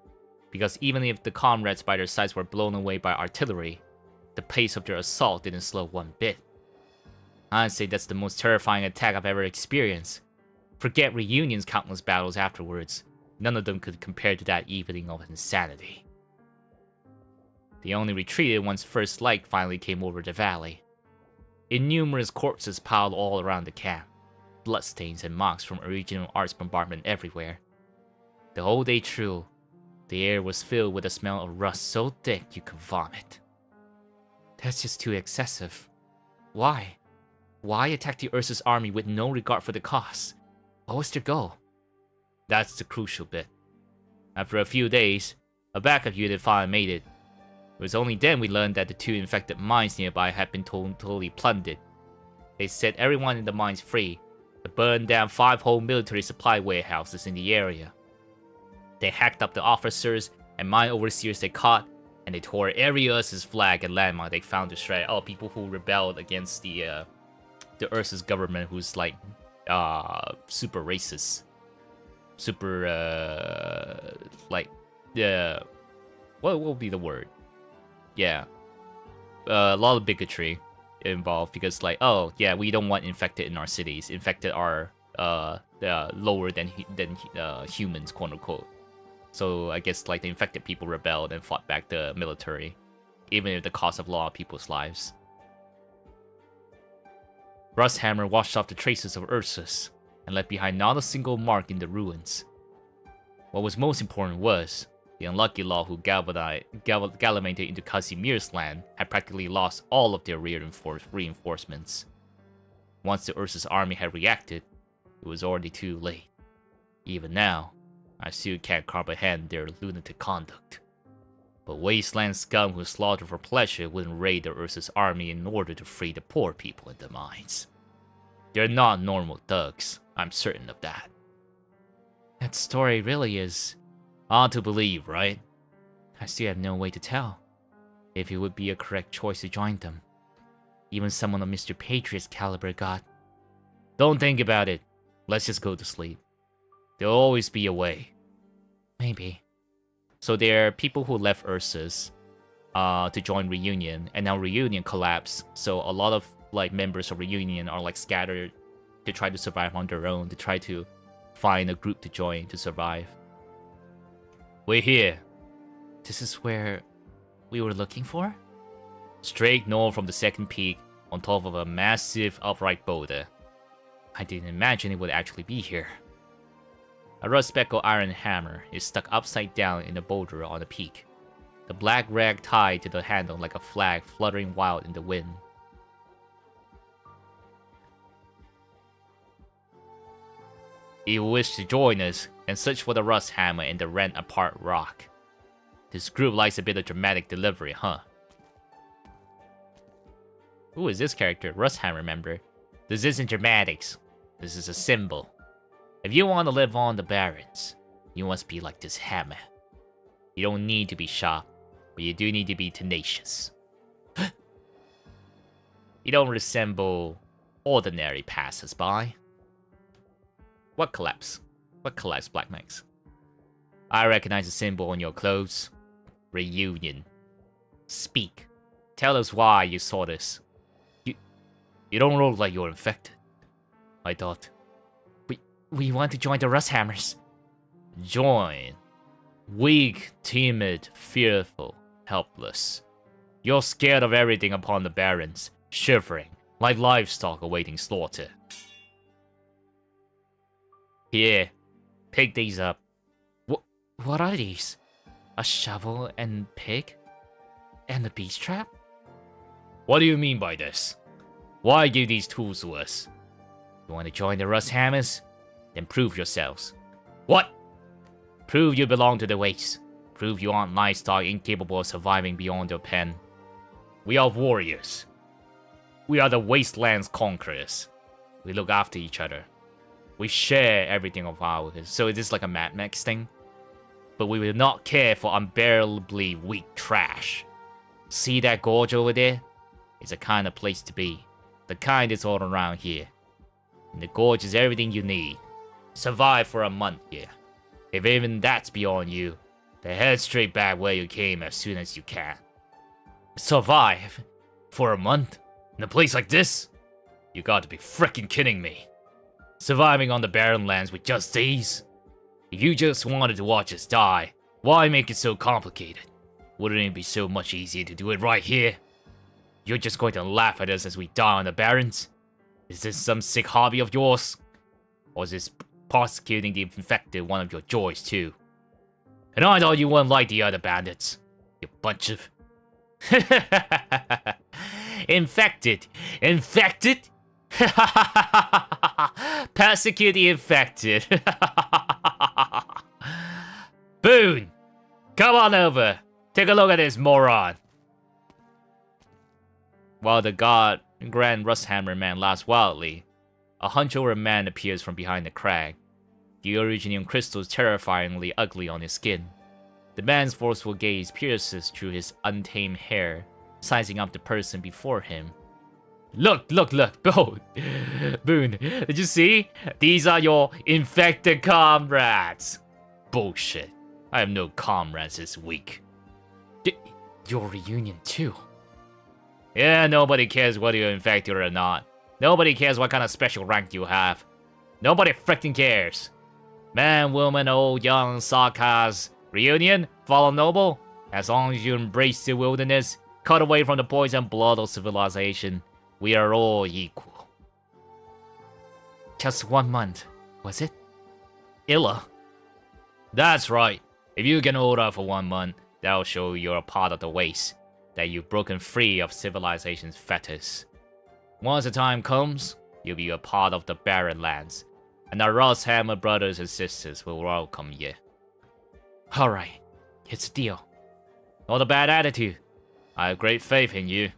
because even if the comrades by their sides were blown away by artillery, the pace of their assault didn't slow one bit. I'd say that's the most terrifying attack I've ever experienced. Forget Reunion's countless battles afterwards, none of them could compare to that evening of insanity. They only retreated once first light finally came over the valley. Innumerous corpses piled all around the camp, bloodstains and marks from original arts bombardment everywhere. The whole day through, the air was filled with a smell of rust so thick you could vomit. That's just too excessive. Why? Why attack the Ursus army with no regard for the cost? What was their goal? That's the crucial bit. After a few days, a backup unit finally made it. It was only then we learned that the 2 infected mines nearby had been totally plundered. They set everyone in the mines free, but burned down 5 whole military supply warehouses in the area. They hacked up the officers and mine overseers they caught, and they tore every Ursus flag and landmark they found to shred. Oh, people who rebelled against the Ursus government, who's like super racist, super like what will be the word? Yeah, a lot of bigotry involved, because like, oh yeah, we don't want infected in our cities. Infected are lower than humans, quote unquote. So I guess like the infected people rebelled and fought back the military, even at the cost of a lot of people's lives. Rusthammer washed off the traces of Ursus and left behind not a single mark in the ruins. What was most important was the unlucky lot who gallivanted into Casimir's land had practically lost all of their reinforcements. Once the Ursus army had reacted, it was already too late. Even now, I still can't comprehend their lunatic conduct. But wasteland scum who slaughter for pleasure wouldn't raid the Ursus army in order to free the poor people in the mines. They're not normal thugs, I'm certain of that. That story really is hard to believe, right? I still have no way to tell if it would be a correct choice to join them. Even someone of Mr. Patriot's caliber got... Don't think about it. Let's just go to sleep. There'll always be a way. Maybe. So there are people who left Ursus to join Reunion, and now Reunion collapsed. So a lot of like members of Reunion are like scattered to try to survive on their own, to try to find a group to join to survive. We're here. This is where we were looking for? Straight north from the second peak, on top of a massive upright boulder. I didn't imagine it would actually be here. A rust-speckled iron hammer is stuck upside down in the boulder on the peak, the black rag tied to the handle like a flag fluttering wild in the wind. If you wish to join us, then search for the Rust Hammer in the Rent Apart Rock. This group likes a bit of dramatic delivery, huh? Who is this character? Rust Hammer member. This isn't dramatics. This is a symbol. If you want to live on the Barrens, you must be like this hammer. You don't need to be sharp, but you do need to be tenacious. You don't resemble ordinary passers-by. What collapse? What collapse, Black Max? I recognize the symbol on your clothes. Reunion. Speak. Tell us why you saw this. You don't look like you're infected. I thought. We want to join the Rust Hammers. Join. Weak, timid, fearful, helpless. You're scared of everything upon the Barrens, shivering, like livestock awaiting slaughter. Here, pick these up. What are these? A shovel and pig? And a beast trap? What do you mean by this? Why give these tools to us? You want to join the Rust Hammers? Then prove yourselves. What? Prove you belong to the Wastes. Prove you aren't livestock incapable of surviving beyond your pen. We are warriors. We are the Wasteland's conquerors. We look after each other. We share everything of ours. So is this like a Mad Max thing? But we will not care for unbearably weak trash. See that gorge over there? It's a kind of place to be. The kind that's all around here. And the gorge is everything you need. Survive for a month here. If even that's beyond you, then head straight back where you came as soon as you can. Survive? For a month? In a place like this? You gotta be frickin' kidding me. Surviving on the barren lands with just these? If you just wanted to watch us die, why make it so complicated? Wouldn't it be so much easier to do it right here? You're just going to laugh at us as we die on the Barrens? Is this some sick hobby of yours? Or is this prosecuting the infected one of your joys too? And I thought you weren't like the other bandits. You bunch of... Infected! Infected? Persecute the infected. Boone! Come on over. Take a look at this moron. While the Grand Rusthammer man laughs wildly, a hunch-over man appears from behind the crag. The originium crystals terrifyingly ugly on his skin. The man's forceful gaze pierces through his untamed hair, sizing up the person before him. Look! Behold! Boone, did you see? These are your infected comrades! Bullshit. I have no comrades this week. Your reunion too? Yeah, nobody cares whether you're infected or not. Nobody cares what kind of special rank you have. Nobody frickin' cares. Man, woman, old, young, sarcas. Reunion? Fallen noble? As long as you embrace the wilderness, cut away from the poison blood of civilization, we are all equal. Just 1 month, was it? Illa. That's right. If you can hold out for 1 month, that'll show you're a part of the Waste, that you've broken free of civilization's fetters. Once the time comes, you'll be a part of the Barren Lands, and our Rusthammer brothers and sisters will welcome you. Alright, it's a deal. Not a bad attitude. I have great faith in you.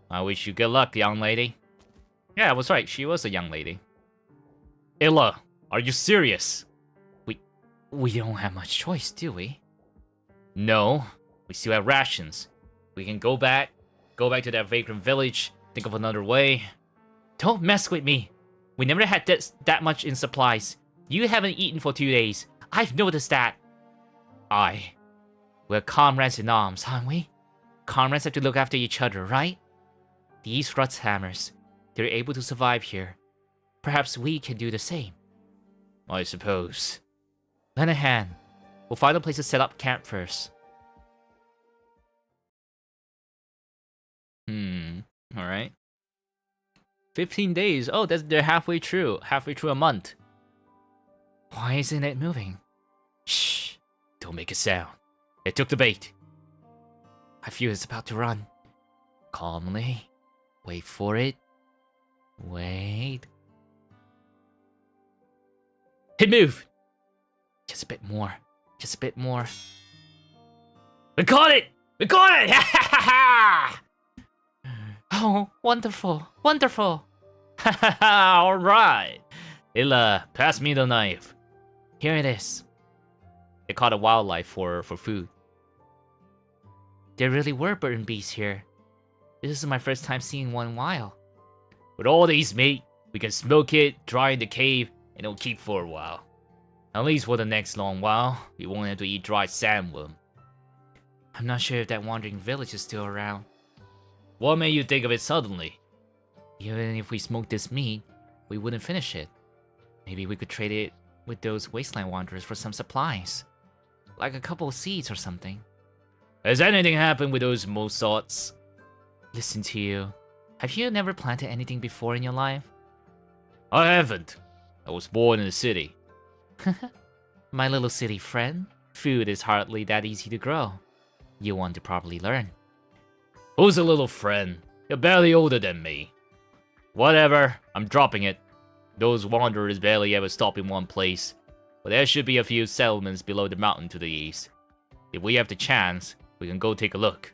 I wish you good luck, young lady. Yeah, I was right, she was a young lady. Illa, are you serious? We don't have much choice, do we? No, we still have rations. We can go back to that vagrant village, think of another way. Don't mess with me. We never had that much in supplies. You haven't eaten for 2 days. I've noticed that. We're comrades in arms, aren't we? Comrades have to look after each other, right? These Rusthammers, they're able to survive here. Perhaps we can do the same. I suppose. Lend a hand. We'll find a place to set up camp first. Alright. 15 days. Oh, they're halfway through. Halfway through a month. Why isn't it moving? Shh. Don't make a sound. It took the bait. I feel it's about to run. Calmly. Wait for it. Wait. Hit move! Just a bit more. Just a bit more. We caught it! We caught it! Oh, wonderful. Wonderful. Alright. Illa, pass me the knife. Here it is. They caught a wildlife for food. There really were burden bees here. This is my first time seeing one in a while. With all these meat, we can smoke it, dry in the cave, and it'll keep for a while. At least for the next long while, we won't have to eat dried sandworm. I'm not sure if that wandering village is still around. What made you think of it suddenly? Even if we smoked this meat, we wouldn't finish it. Maybe we could trade it with those wasteland wanderers for some supplies. Like a couple of seeds or something. Has anything happened with those mosots? Listen to you. Have you never planted anything before in your life? I haven't. I was born in the city. My little city friend, food is hardly that easy to grow. You want to properly learn. Who's a little friend? You're barely older than me. Whatever, I'm dropping it. Those wanderers barely ever stop in one place. But there should be a few settlements below the mountain to the east. If we have the chance, we can go take a look.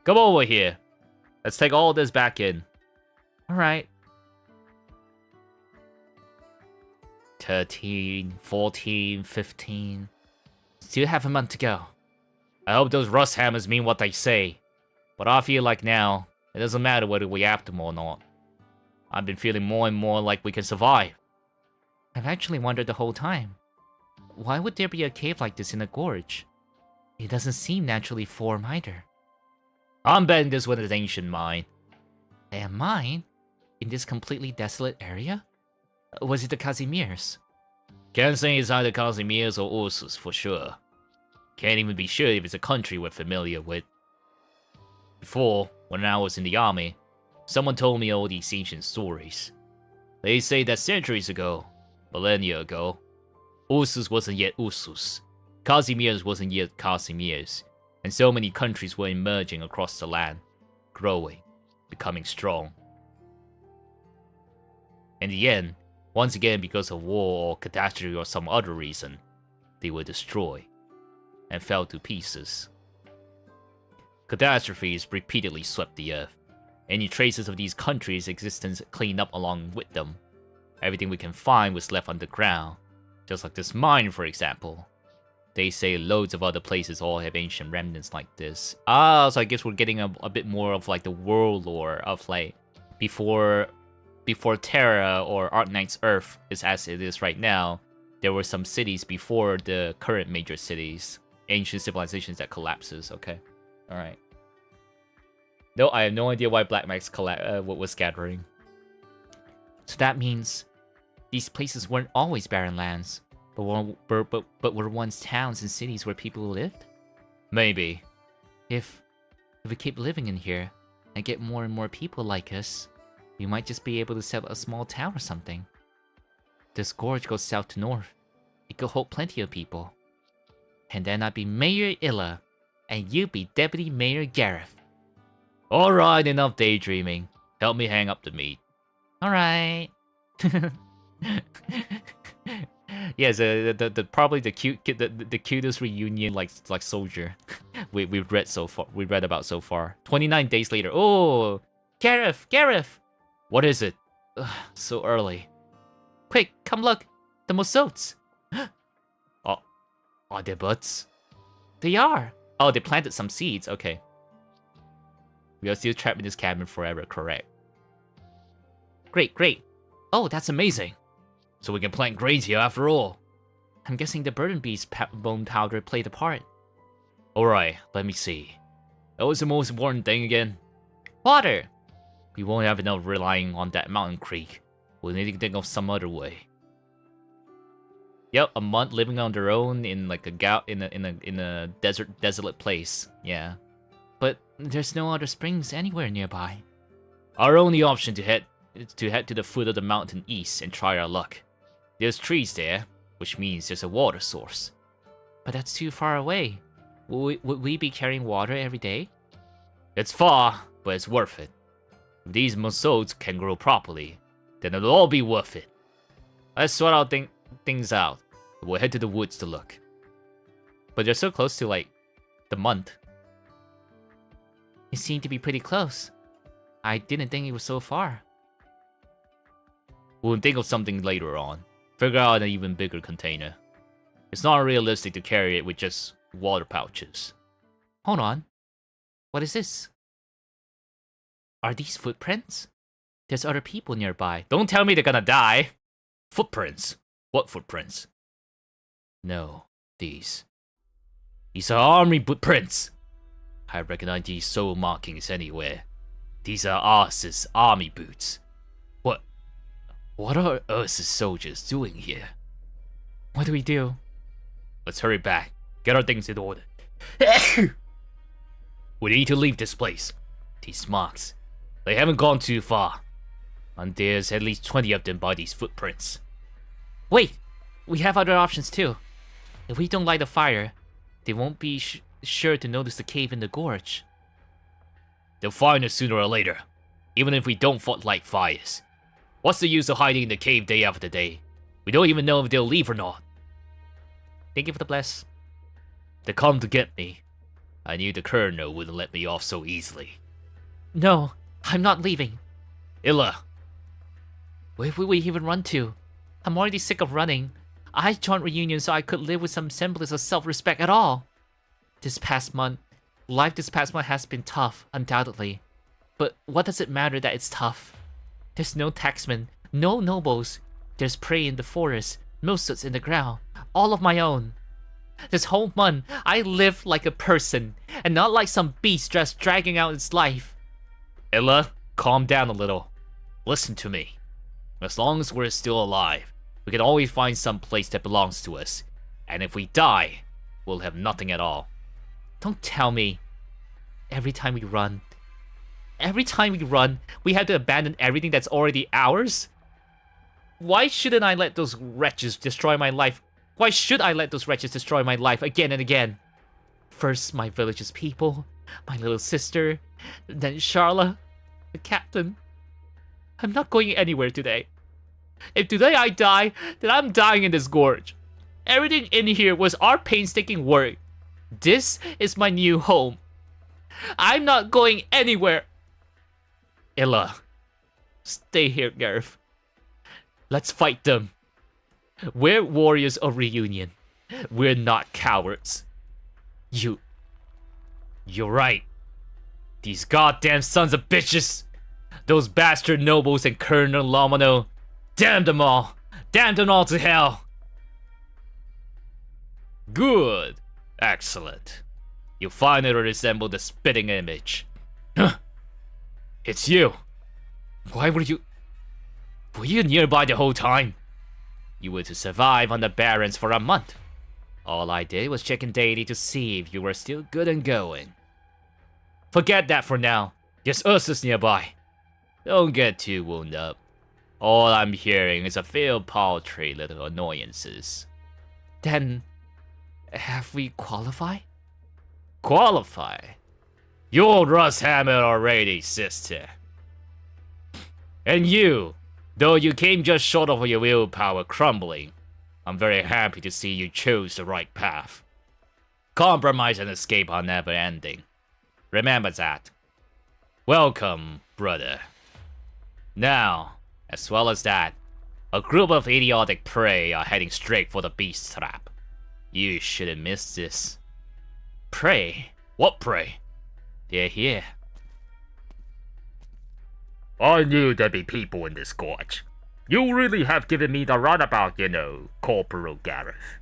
Come over here. Let's take all this back in. Alright. 13, 14, 15. Still have a month to go. I hope those rust hammers mean what they say. But I feel like now, it doesn't matter whether we have them or not. I've been feeling more and more like we can survive. I've actually wondered the whole time. Why would there be a cave like this in a gorge? It doesn't seem naturally formed either. I'm betting this was an ancient mine. A mine? In this completely desolate area? Was it the Casimirs? Can't say it's either Casimirs or Ursus for sure. Can't even be sure if it's a country we're familiar with. Before, when I was in the army, someone told me all these ancient stories. They say that centuries ago, millennia ago, Ursus wasn't yet Ursus, Casimirs wasn't yet Casimirs, and so many countries were emerging across the land, growing, becoming strong. In the end, once again because of war or catastrophe or some other reason, they were destroyed and fell to pieces. Catastrophes repeatedly swept the earth. Any traces of these countries' existence cleaned up along with them. Everything we can find was left underground, just like this mine, for example. They say loads of other places all have ancient remnants like this. So I guess we're getting a bit more of like the world lore of like before Terra or Arknights Earth is as it is right now. There were some cities before the current major cities, ancient civilizations that collapses. Okay, all right. No, I have no idea why Black Max was scattering. So that means these places weren't always barren lands, but were once towns and cities where people lived? Maybe. If we keep living in here and get more and more people like us, we might just be able to set up a small town or something. This gorge goes south to north. It could hold plenty of people. And then I'd be Mayor Illa, and you'd be Deputy Mayor Gareth. Alright, enough daydreaming. Help me hang up the meat. Alright. Yes, probably the cutest reunion like soldier we've read so far. We read about so far. 29 days later. Oh, Gareth. What is it? Ugh, so early. Quick, come look. The mosots. Oh, are they buds? They are. Oh, they planted some seeds. Okay. We are still trapped in this cabin forever, correct? Great. Oh, that's amazing. So we can plant grains here after all. I'm guessing the burden bees bone powder played a part. Alright, let me see. What was the most important thing again? Water! We won't have enough relying on that mountain creek. We'll need to think of some other way. Yep, a month living on their own in like in a desolate place. Yeah. But there's no other springs anywhere nearby. Our only option to head to the foot of the mountain east and try our luck. There's trees there, which means there's a water source. But that's too far away. Would we be carrying water every day? It's far, but it's worth it. If these mosots can grow properly, then it'll all be worth it. Let's sort out things out. We'll head to the woods to look. But they're so close to, like, the month. It seemed to be pretty close. I didn't think it was so far. We'll think of something later on. Figure out an even bigger container. It's not realistic to carry it with just water pouches. Hold on. What is this? Are these footprints? There's other people nearby. Don't tell me they're gonna die. Footprints? What footprints? No, these. These are army footprints. I recognize these soul markings anywhere. These are Earth's army boots. What are Earth's soldiers doing here? What do we do? Let's hurry back. Get our things in order. We need to leave this place. These marks, they haven't gone too far. And there's at least 20 of them by these footprints. Wait! We have other options too. If we don't light a fire, they won't be sure to notice the cave in the gorge. They'll find us sooner or later, even if we don't light fires. What's the use of hiding in the cave day after day? We don't even know if they'll leave or not. Thank you for the bless. They come to get me. I knew the colonel wouldn't let me off so easily. No, I'm not leaving. Illa. Where would we even run to? I'm already sick of running. I joined reunion so I could live with some semblance of self-respect at all. Life this past month has been tough, undoubtedly. But what does it matter that it's tough? There's no taxmen, no nobles. There's prey in the forest, milsoots in the ground, all of my own. This whole month, I lived like a person, and not like some beast just dragging out its life. Illa, calm down a little. Listen to me. As long as we're still alive, we can always find some place that belongs to us. And if we die, we'll have nothing at all. Don't tell me. Every time we run, we have to abandon everything that's already ours? Why shouldn't I let those wretches destroy my life? Why should I let those wretches destroy my life again and again? First, my village's people, my little sister, then Charla, the captain. I'm not going anywhere today. If today I die, then I'm dying in this gorge. Everything in here was our painstaking work. This is my new home. I'm not going anywhere. Illa, stay here, Gareth. Let's fight them. We're warriors of reunion. We're not cowards. You're right. These goddamn sons of bitches. Those bastard nobles and Colonel Lomano. Damn them all. Damn them all to hell. Good. Excellent. You finally resemble the spitting image. Huh. It's you. Why were you nearby the whole time? You were to survive on the Barrens for a month. All I did was check in daily to see if you were still good and going. Forget that for now. There's Ursus nearby. Don't get too wound up. All I'm hearing is a few paltry little annoyances. Then, have we qualified? Qualify? You're Russ Hammett already, sister. And you, though you came just short of your willpower crumbling, I'm very happy to see you chose the right path. Compromise and escape are never ending. Remember that. Welcome, brother. Now, as well as that, a group of idiotic prey are heading straight for the beast trap. You shouldn't miss this. Prey? What prey? They're here. I knew there'd be people in this gorge. You really have given me the runabout, you know, Corporal Gareth.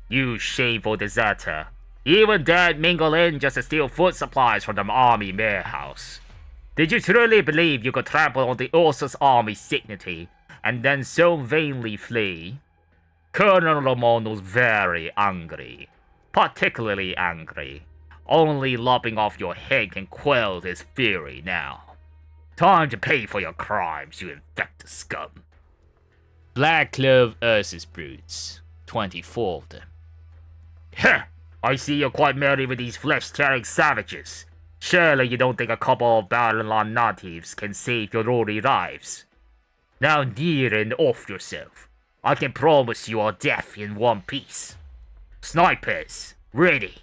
You shameful deserter. Even dared mingle in just to steal food supplies from the army warehouse. Did you truly believe you could trample on the Ursus army's dignity, and then so vainly flee? Colonel Romano's very angry. Particularly angry. Only lopping off your head can quell his fury now. Time to pay for your crimes, you infected scum. Black Clove Ursus brutes. 24 of them. Heh! I see you're quite merry with these flesh-tearing savages. Surely you don't think a couple of Battleland natives can save your rory lives. Now near and off yourself. I can promise you all death in one piece. Snipers, ready.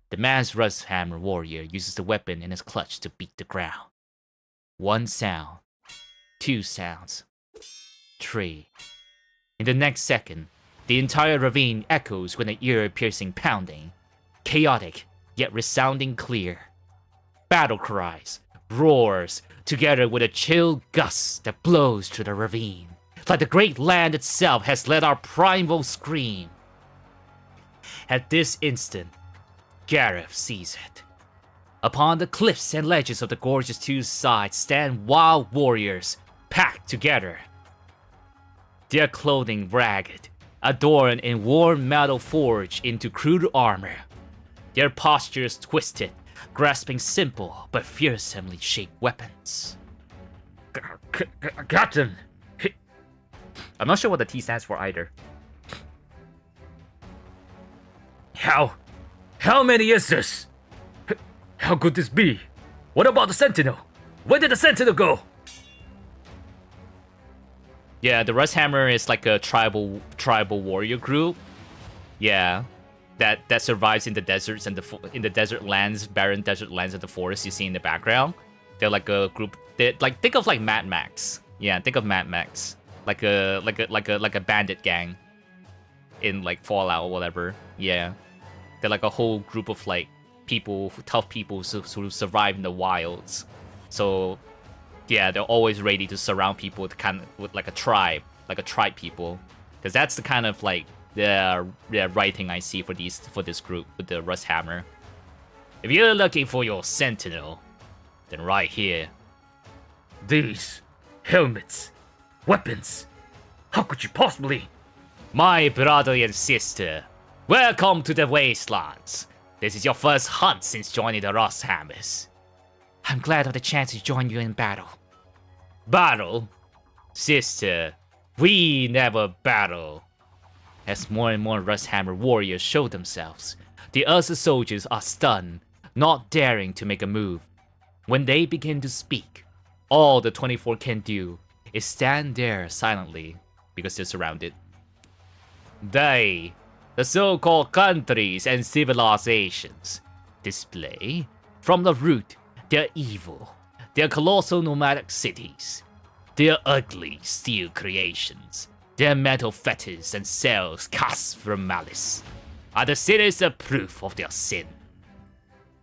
The man's rust hammer warrior uses the weapon in his clutch to beat the ground. 1 sound, 2 sounds, 3. In the next second, the entire ravine echoes with an ear-piercing pounding, chaotic yet resounding clear. Battle cries, roars, together with a chill gust that blows through the ravine, like the great land itself has let our primal scream. At this instant, Gareth sees it. Upon the cliffs and ledges of the gorge's 2 sides stand wild warriors, packed together. Their clothing ragged, adorned in worn metal forged into crude armor. Their postures twisted, grasping simple but fearsomely shaped weapons. Captain! I'm not sure what the T stands for either. How many is this? How could this be? What about the Sentinel? Where did the Sentinel go? Yeah, the Rust Hammer is like a tribal warrior group. Yeah, that survives in the deserts and in the desert lands, barren desert lands of the forest you see in the background. They're like a group. Think of like Mad Max. Yeah, think of Mad Max, like a bandit gang in like Fallout or whatever. Yeah, they're like a whole group of like people, tough people who survive in the wilds. So yeah, they're always ready to surround people with like a tribe people, because that's the kind of like the writing I see for this group with the Rust Hammer. If you're looking for your Sentinel, then right here. These helmets, weapons. How could you possibly? My brother and sister, welcome to the Wastelands. This is your first hunt since joining the Rust Hammers. I'm glad of the chance to join you in battle. Battle? Sister, we never battle. As more and more Rust Hammer warriors show themselves, the other soldiers are stunned, not daring to make a move. When they begin to speak, all the 24 can do is stand there silently because they're surrounded. They, the so-called countries and civilizations, display, from the root, their evil, their colossal nomadic cities, their ugly steel creations, their metal fetters and cells cast from malice, are the sinister proof of their sin.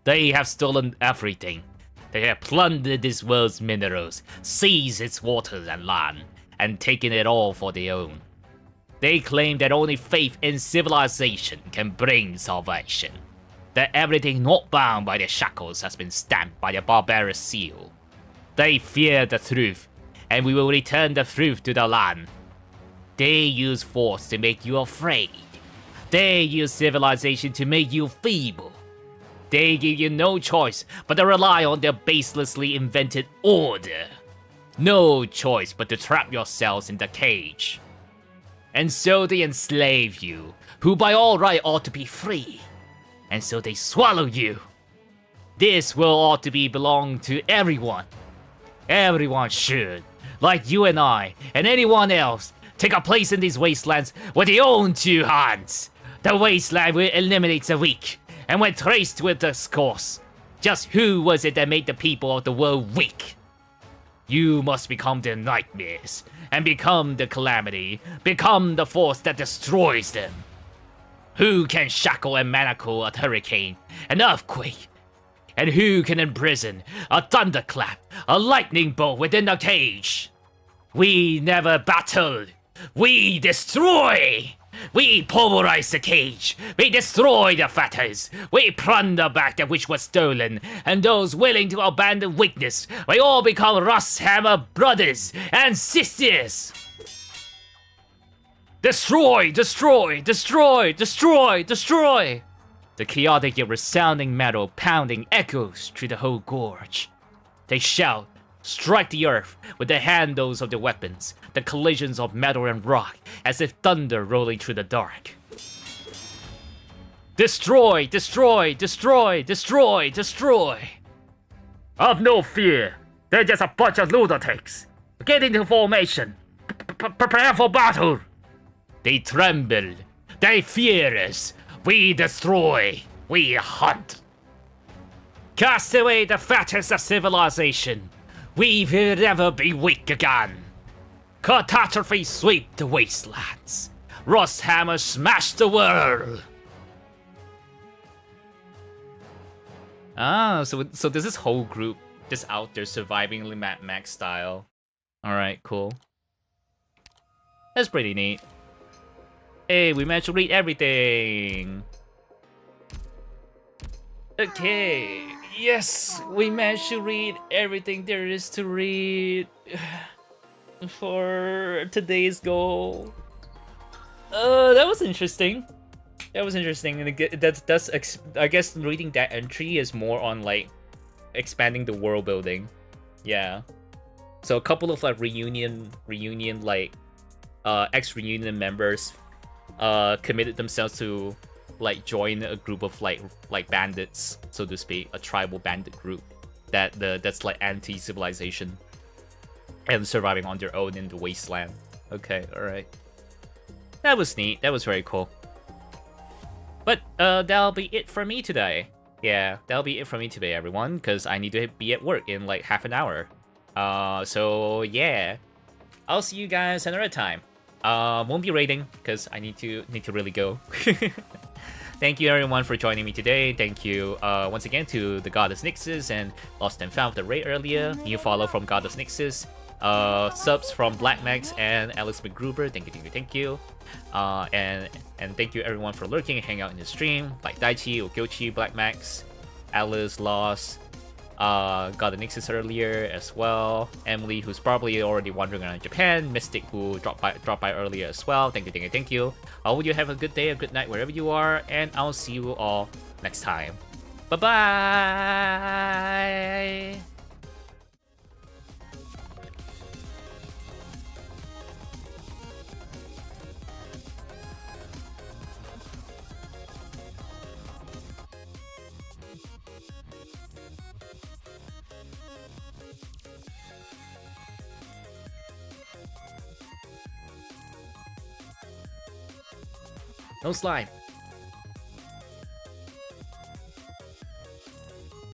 They have stolen everything. They have plundered this world's minerals, seized its waters and land, and taken it all for their own. They claim that only faith in civilization can bring salvation, that everything not bound by their shackles has been stamped by their barbarous seal. They fear the truth, and we will return the truth to the land. They use force to make you afraid. They use civilization to make you feeble. They give you no choice but to rely on their baselessly invented order. No choice but to trap yourselves in the cage. And so they enslave you, who by all right ought to be free. And so they swallow you. This will ought to be belong to everyone. Everyone should, like you and I, and anyone else, take a place in these wastelands with their own 2 hands. The wasteland will eliminate the weak, and when traced with the course, just who was it that made the people of the world weak? You must become their nightmares, and become the calamity, become the force that destroys them. Who can shackle and manacle a hurricane, an earthquake? And who can imprison a thunderclap, a lightning bolt within a cage? We never battled. We destroy! We pulverize the cage. We destroy the fetters. We plunder back that which was stolen. And those willing to abandon weakness, we all become Rust Hammer brothers and sisters. Destroy, destroy, destroy, destroy, destroy! The chaotic yet resounding metal pounding echoes through the whole gorge. They shout, strike the earth with the handles of their weapons, the collisions of metal and rock, as if thunder rolling through the dark. Destroy, destroy, destroy, destroy, destroy! Have no fear. They're just a bunch of lunatics. Get into formation. Prepare for battle! They tremble. They fear us. We destroy. We hunt. Cast away the fetters of civilization. We will never be weak again. Catastrophe sweep the wastelands. Rust hammer smash the world. Ah, so there's this whole group just out there surviving Mad Max style. Alright, cool. That's pretty neat. Hey, we managed to read everything. Okay, yes, we managed to read everything there is to read for today's goal. That was interesting. That was interesting, and I guess reading that entry is more on like expanding the world building. Yeah. So a couple of like reunion like ex-reunion members committed themselves to like join a group of like bandits, so to speak, a tribal bandit group that's like anti-civilization and surviving on their own in the wasteland. Okay, alright. That was neat. That was very cool. But that'll be it for me today. Yeah, that'll be it for me today, everyone, because I need to be at work in like half an hour. So yeah, I'll see you guys another time. Won't be raiding because I need to really go. Thank you everyone for joining me today. Thank you once again to the Goddess Nixus and Lost and Found the raid earlier. New follow from Goddess Nixus. Subs from Black Max and Alex McGruber. Thank you. And thank you everyone for lurking and hanging out in the stream, like Daichi, Okyochi, Black Max, Alice, Lost, got the Nixus earlier as well, Emily, who's probably already wandering around Japan, Mystic, who dropped by earlier as well. Thank you. I hope you have a good day, a good night wherever you are, and I'll see you all next time. Bye bye. No slime.